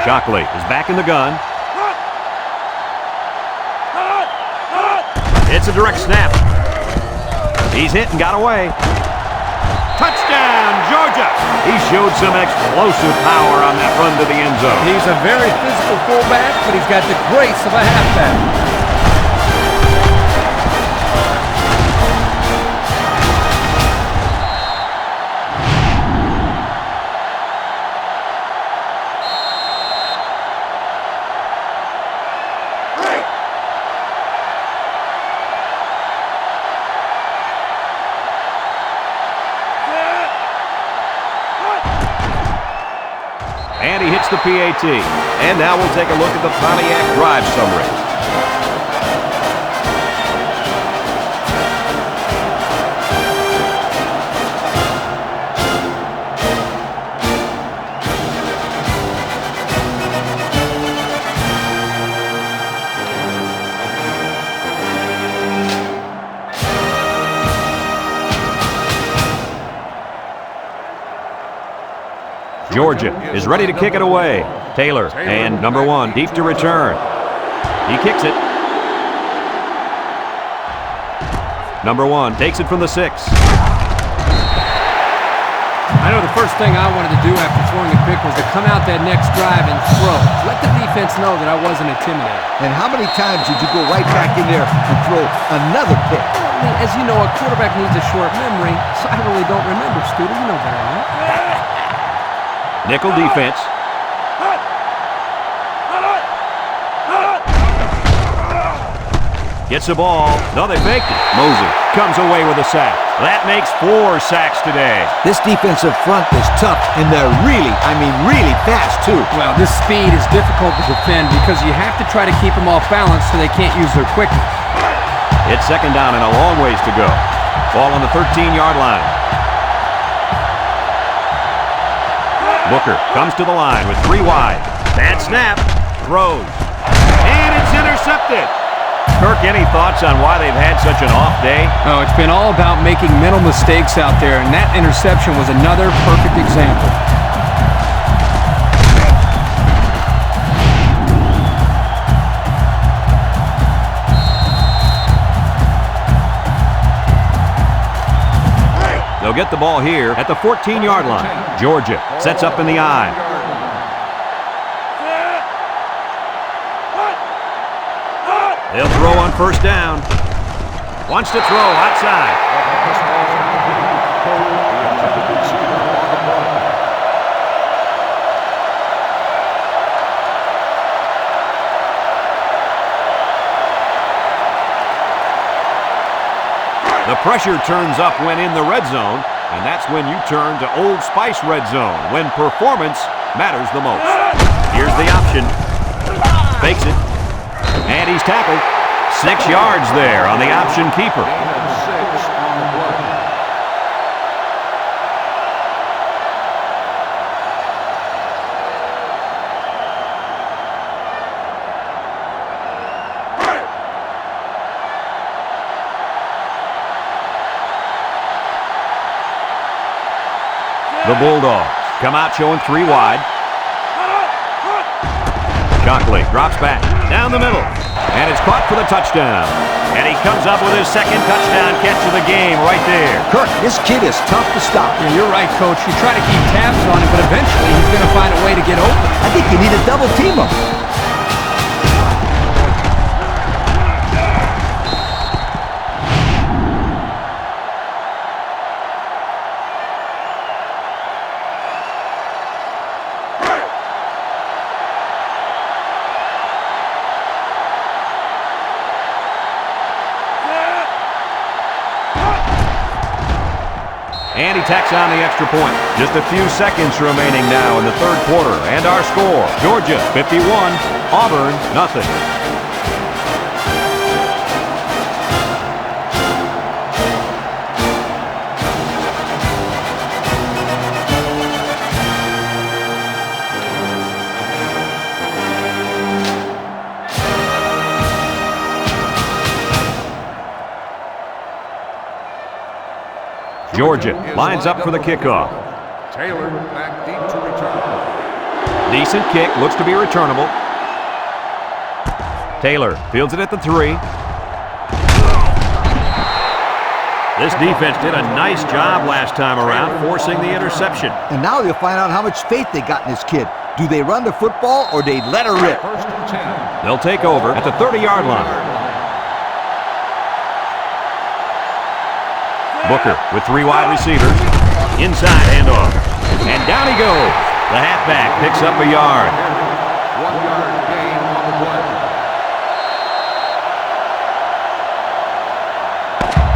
Speaker 1: Shockley is back in the gun. It's a direct snap. He's hit and got away. Touchdown, Georgia! He showed some explosive power on that run to the end zone.
Speaker 2: He's a very physical fullback, but he's got the grace of a halfback.
Speaker 1: And he hits the PAT. And now we'll take a look at the Pontiac drive summary. Georgia is ready to kick it away. Taylor and number 1 deep to return. He kicks it. Number 1 takes it from the 6.
Speaker 2: I know the first thing I wanted to do after throwing a pick was to come out that next drive and throw. Let the defense know that I wasn't intimidated.
Speaker 3: And how many times did you go right back in there and throw another pick?
Speaker 2: I mean, as you know, a quarterback needs a short memory, so I really don't remember, Scooter. You know better than that.
Speaker 1: Nickel defense. Gets the ball. No, they faked it. Moses comes away with a sack. That makes 4 sacks today.
Speaker 3: This defensive front is tough, and they're really fast, too.
Speaker 2: Well, this speed is difficult to defend because you have to try to keep them off balance so they can't use their quickness.
Speaker 1: It's second down and a long ways to go. Ball on the 13-yard line. Booker comes to the line with 3 wide. Bad snap. Throws. And it's intercepted. Kirk, any thoughts on why they've had such an off day?
Speaker 2: Oh, it's been all about making mental mistakes out there, and that interception was another perfect example. They'll
Speaker 1: get the ball here at the 14-yard line. Georgia sets up in the I. They'll throw on first down. Wants to throw outside. The pressure turns up when in the red zone, and that's when you turn to Old Spice red zone, when performance matters the most. Here's the option. Fakes it. And he's tackled. 6 yards there on the option keeper. The Bulldogs come out showing 3 wide. Shockley drops back down the middle, and it's caught for the touchdown. And he comes up with his second touchdown catch of the game right there.
Speaker 3: Kirk, this kid is tough to stop.
Speaker 2: Yeah, you're right, Coach. You try to keep tabs on him, but eventually he's going to find a way to get open.
Speaker 3: I think you need to double team him.
Speaker 1: And he tacks on the extra point. Just a few seconds remaining now in the third quarter. And our score, Georgia 51, Auburn nothing. Georgia lines up for the kickoff.
Speaker 5: Taylor back deep to return.
Speaker 1: Decent kick, looks to be returnable. Taylor fields it at the 3. This defense did a nice job last time around, forcing the interception.
Speaker 3: And now you'll find out how much faith they got in this kid. Do they run the football or they let her rip?
Speaker 5: First and 10.
Speaker 1: They'll take over at the 30-yard line. Booker with 3 wide receivers. Inside handoff. And down he goes. The halfback picks up a yard.
Speaker 5: 1-yard gain on the play.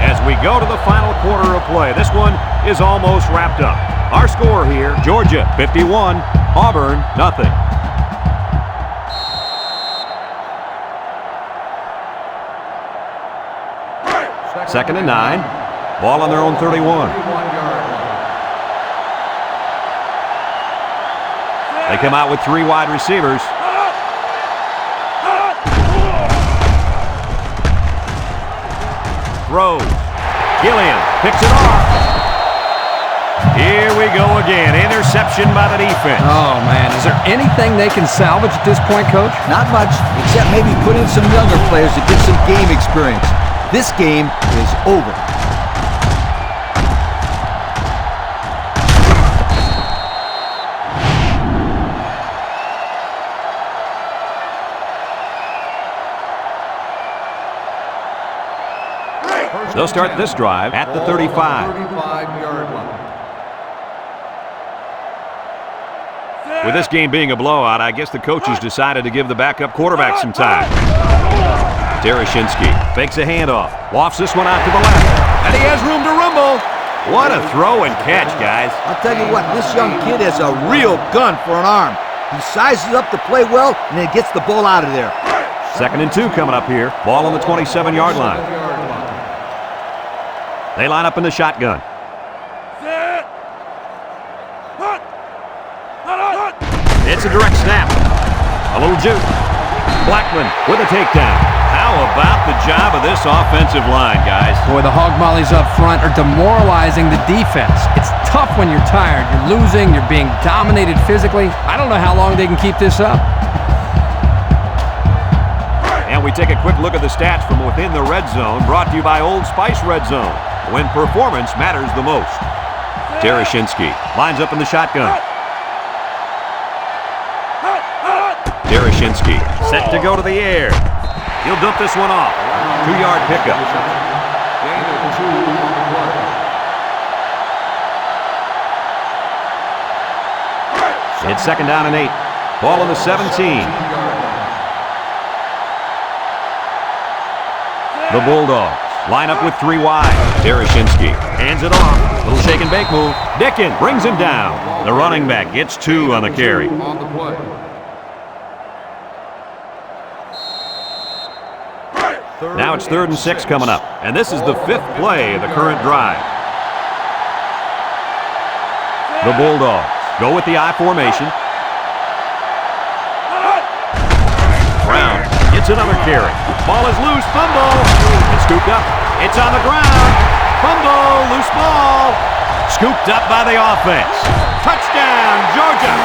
Speaker 1: As we go to the final quarter of play, this one is almost wrapped up. Our score here, Georgia 51, Auburn nothing. Second and 9. Ball on their own 31. They come out with 3 wide receivers. Throws. Gilliam picks it off. Here we go again. Interception by the defense.
Speaker 2: Oh, man. Is there anything they can salvage at this point, Coach?
Speaker 3: Not much, except maybe put in some younger players to get some game experience. This game is over.
Speaker 1: They'll start this drive at the 35.
Speaker 5: 35-yard line.
Speaker 1: With this game being a blowout, I guess the coaches decided to give the backup quarterback some time. Tereshinski fakes a handoff, wafts this one out to the left, and he has room to rumble. What a throw and catch, guys.
Speaker 3: I'll tell you what, this young kid has a real gun for an arm. He sizes up to play well and then gets the ball out of there.
Speaker 1: Second and 2 coming up here. Ball on the 27-yard line. They line up in the shotgun. It's a direct snap. A little juke. Blackman with a takedown. How about the job of this offensive line, guys?
Speaker 2: Boy, the hog mollies up front are demoralizing the defense. It's tough when you're tired. You're losing. You're being dominated physically. I don't know how long they can keep this up.
Speaker 1: And we take a quick look at the stats from within the red zone, brought to you by Old Spice Red Zone, when performance matters the most. Tereshinski lines up in the shotgun. Tereshinski set to go to the air. He'll dump this one off. 2-yard pickup.
Speaker 5: Gain of 2 on the play.
Speaker 1: It's 2nd down and 8. Ball on the 17. The Bulldogs line up with 3 wide. Tereshinski hands it off. Little shake and bake move. Dickin brings him down. The running back gets 2 on the carry.
Speaker 5: On the play.
Speaker 1: Now it's 3rd and 6 coming up. And this is the 5th play of the current drive. The Bulldogs go with the I formation. Brown gets another carry. Ball is loose. Fumble. It's scooped up. It's on the ground. Fumble. Loose ball. Scooped up by the offense. Touchdown, Georgia.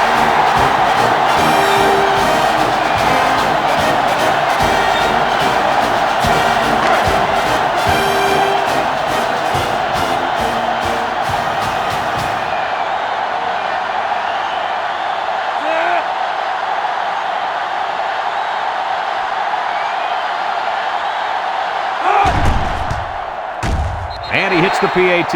Speaker 1: And he hits the PAT.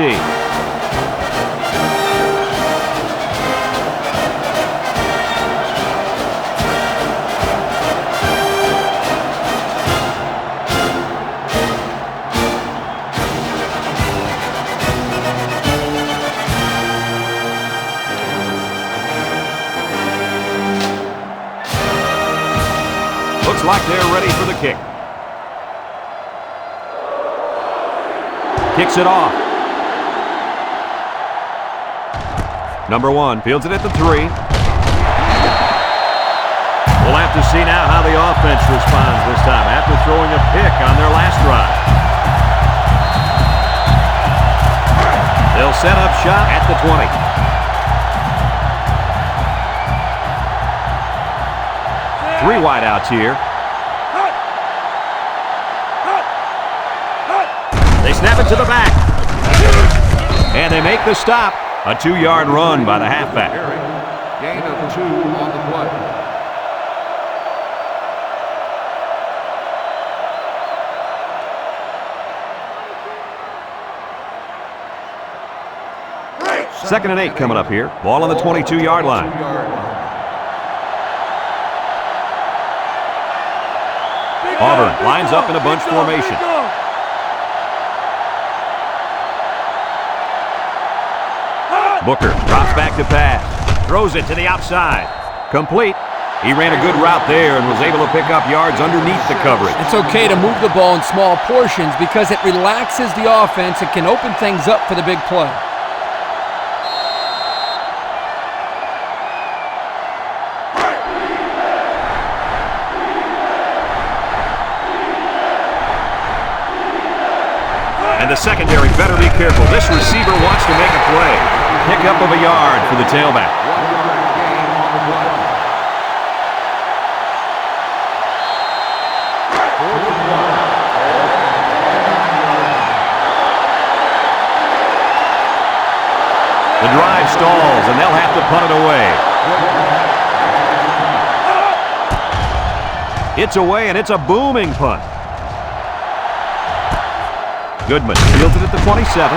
Speaker 1: Looks like they're ready for the kick. Kicks it off. Number 1 fields it at the 3. We'll have to see now how the offense responds this time after throwing a pick on their last drive. They'll set up shop at the 20. Three wideouts here. They snap it to the back. And they make the stop. A 2-yard run by the halfback.
Speaker 5: Gain of 2 on the play.
Speaker 1: Second and 8 coming up here. Ball on the 22-yard line. Auburn lines up in a bunch formation. Booker drops back to pass. Throws it to the outside. Complete. He ran a good route there and was able to pick up yards underneath the coverage.
Speaker 2: It's okay to move the ball in small portions because it relaxes the offense and can open things up for the big play.
Speaker 1: And the secondary better be careful. This receiver wants to make a play. Pickup of a yard for the tailback.
Speaker 5: 1-yard gain on the play.
Speaker 1: The drive stalls, and they'll have to punt it away. It's away, and it's a booming punt. Goodman fields it at the 27.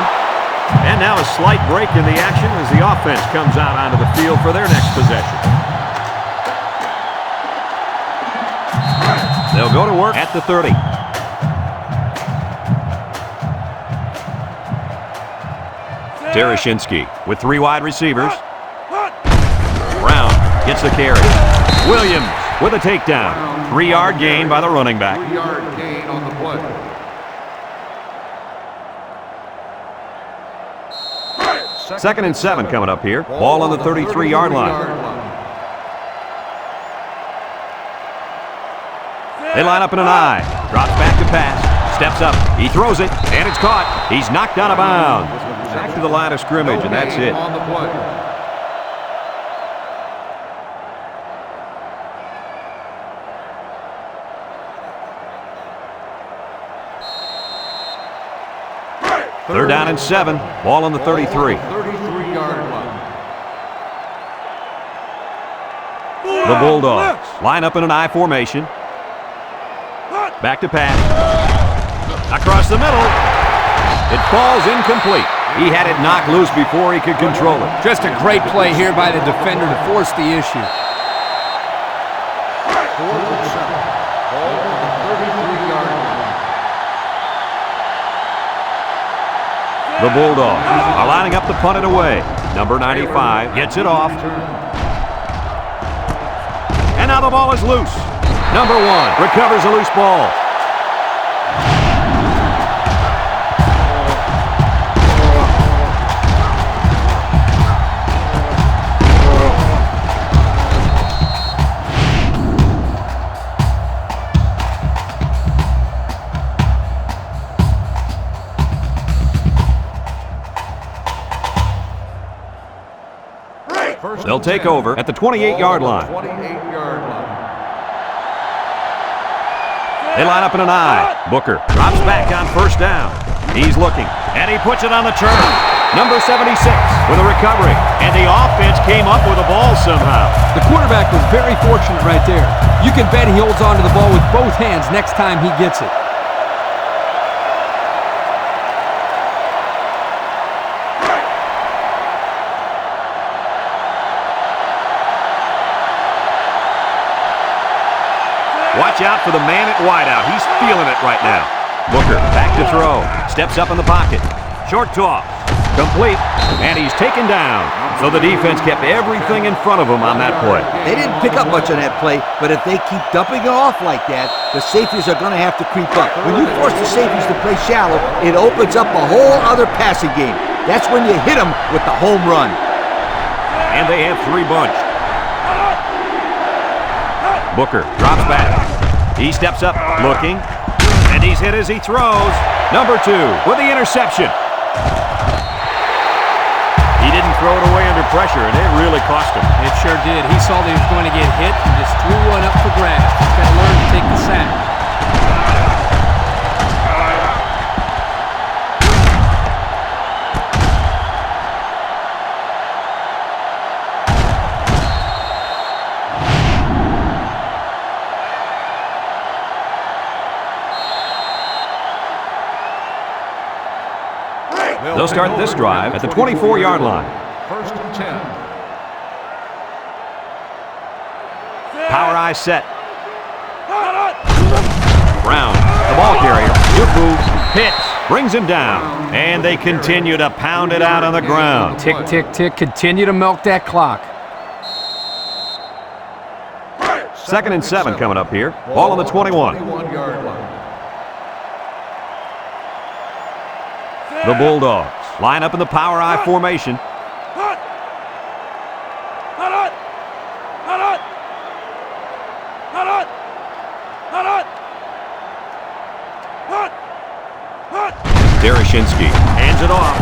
Speaker 1: And now a slight break in the action as the offense comes out onto the field for their next possession. They'll go to work at the 30. Tereshinski with 3 wide receivers. Brown gets the carry. Williams with a takedown. 3-yard gain by the running back.
Speaker 5: 3-yard gain on the play.
Speaker 1: Second and 7 coming up here. Ball on the 33-yard line. They line up in an I. Drops back to pass. Steps up. He throws it, and it's caught. He's knocked out of bounds. Back to the line of scrimmage, and that's it.
Speaker 5: On the play.
Speaker 1: Third down and 7. Ball on the 33.
Speaker 5: 33
Speaker 1: The Bulldogs line up in an I formation. Back to pass. Across the middle. It falls incomplete. He had it knocked loose before he could control it.
Speaker 2: Just a great play here by the defender to force the issue.
Speaker 5: 4th and 7. Ball on the 33-yard line.
Speaker 1: The Bulldogs are lining up to punt it away. Number 95 gets it off. And now the ball is loose. Number 1 recovers a loose ball. They'll take over at the 28-yard line.
Speaker 5: 28-yard line.
Speaker 1: They line up in an I. Booker drops back on first down. He's looking, and he puts it on the turn. Number 76 with a recovery, and the offense came up with the ball somehow.
Speaker 2: The quarterback was very fortunate right there. You can bet he holds on to the ball with both hands next time he gets it.
Speaker 1: Watch out for the man at wideout. He's feeling it right now. Booker back to throw. Steps up in the pocket. Short toss. Complete. And he's taken down. So the defense kept everything in front of him on that play.
Speaker 3: They didn't pick up much on that play, but if they keep dumping it off like that, the safeties are going to have to creep up. When you force the safeties to play shallow, it opens up a whole other passing game. That's when you hit them with the home run.
Speaker 1: And they have 3 bunched. Booker drops back. He steps up, looking, and he's hit as he throws. Number 2 with the interception. He didn't throw it away under pressure, and it really cost him.
Speaker 2: It sure did. He saw that he was going to get hit and just threw one up for grabs. He's got to learn to take the sack.
Speaker 1: They'll start this drive at the 24-yard line.
Speaker 5: 1st and 10.
Speaker 1: Power I set. Brown, the ball carrier. Good move. Hits. Brings him down. And they continue to pound it out on the ground.
Speaker 2: Tick, tick, tick. Continue to milk that clock.
Speaker 1: 2nd and 7 coming up here. Ball on the 21.
Speaker 5: 21-yard line.
Speaker 1: The Bulldogs line up in the power I formation. Derashinsky hands it off.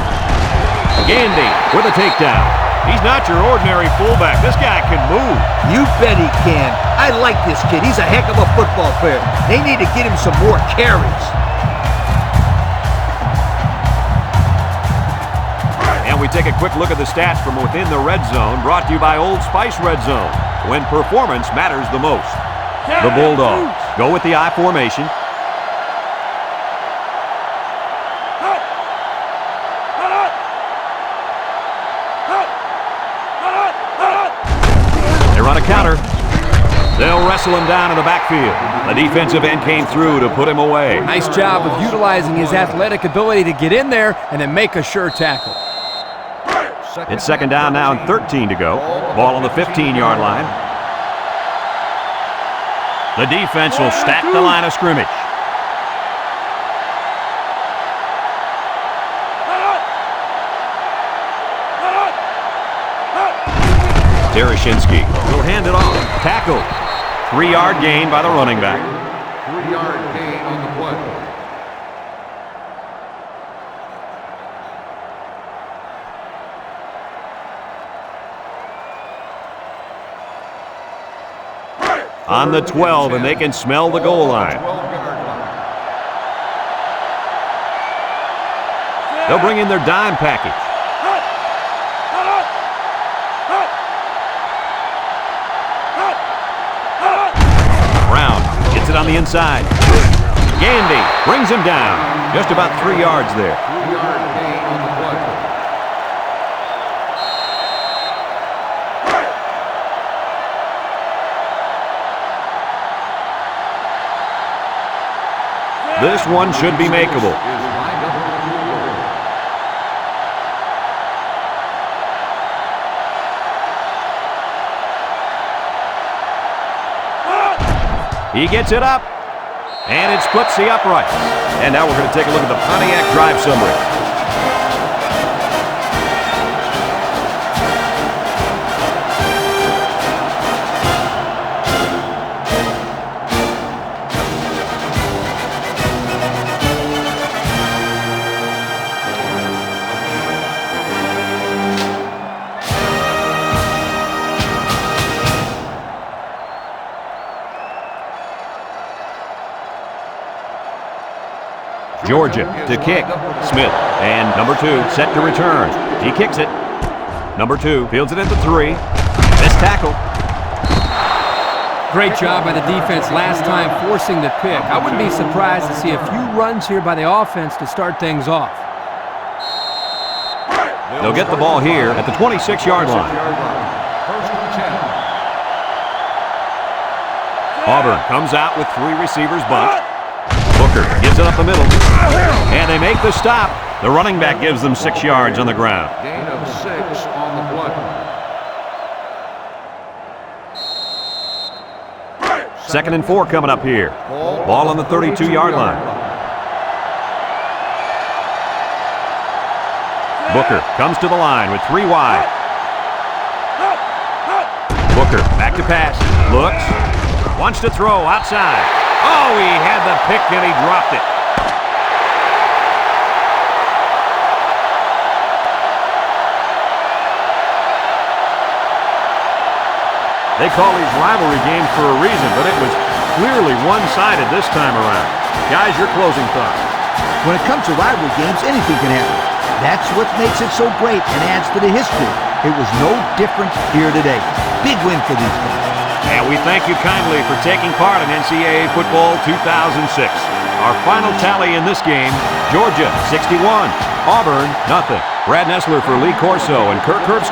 Speaker 1: Gandy with a takedown. He's not your ordinary fullback. This guy can move.
Speaker 3: You bet he can. I like this kid. He's a heck of a football player. They need to get him some more carries.
Speaker 1: And we take a quick look at the stats from within the red zone, brought to you by Old Spice Red Zone, when performance matters the most. The Bulldogs go with the I formation. They run a counter. They'll wrestle him down in the backfield. The defensive end came through to put him away.
Speaker 2: Nice job of utilizing his athletic ability to get in there and then make a sure tackle.
Speaker 1: It's 2nd down now and 13 to go. Ball on the 15-yard line. The defense will stack the line of scrimmage. Derashinsky will hand it off. Tackle. 3-yard gain by the running back.
Speaker 5: 3-yard gain on the play.
Speaker 1: On the 12, and they can smell the goal line.
Speaker 5: 12-yard line.
Speaker 1: They'll bring in their dime package. down the inside. Gandy brings him down. Just about 3 yards there.
Speaker 5: 3-yard gain on the play.
Speaker 1: This one should be makeable.
Speaker 5: Is lined up for the field goal.
Speaker 1: He gets it up, and it splits the uprights. And now we're going to take a look at the Pontiac drive summary. Georgia to kick. Smith. And number 2 set to return. He kicks it. Number 2 fields it at the 3. Missed tackle.
Speaker 2: Great job by the defense last time forcing the pick. I wouldn't be surprised to see a few runs here by the offense to start things off.
Speaker 1: They'll get the ball here at the 26-yard line.
Speaker 5: First and 10.
Speaker 1: Auburn comes out with 3 receivers bunt. Booker gives it up the middle. And they make the stop. The running back gives them 6 yards on the ground.
Speaker 5: Gain of 6 on the play.
Speaker 1: Second and 4 coming up here. Ball on the 32-yard line. Booker comes to the line with 3 wide. Booker back to pass. Looks. Wants to throw outside. Oh, he had the pick and he dropped it. They call these rivalry games for a reason, but it was clearly one-sided this time around. Guys, your closing thoughts.
Speaker 3: When it comes to rivalry games, anything can happen. That's what makes it so great and adds to the history. It was no different here today. Big win for these guys.
Speaker 1: And we thank you kindly for taking part in NCAA Football 2006. Our final tally in this game, Georgia 61, Auburn nothing. Brad Nessler for Lee Corso and Kirk Herbst.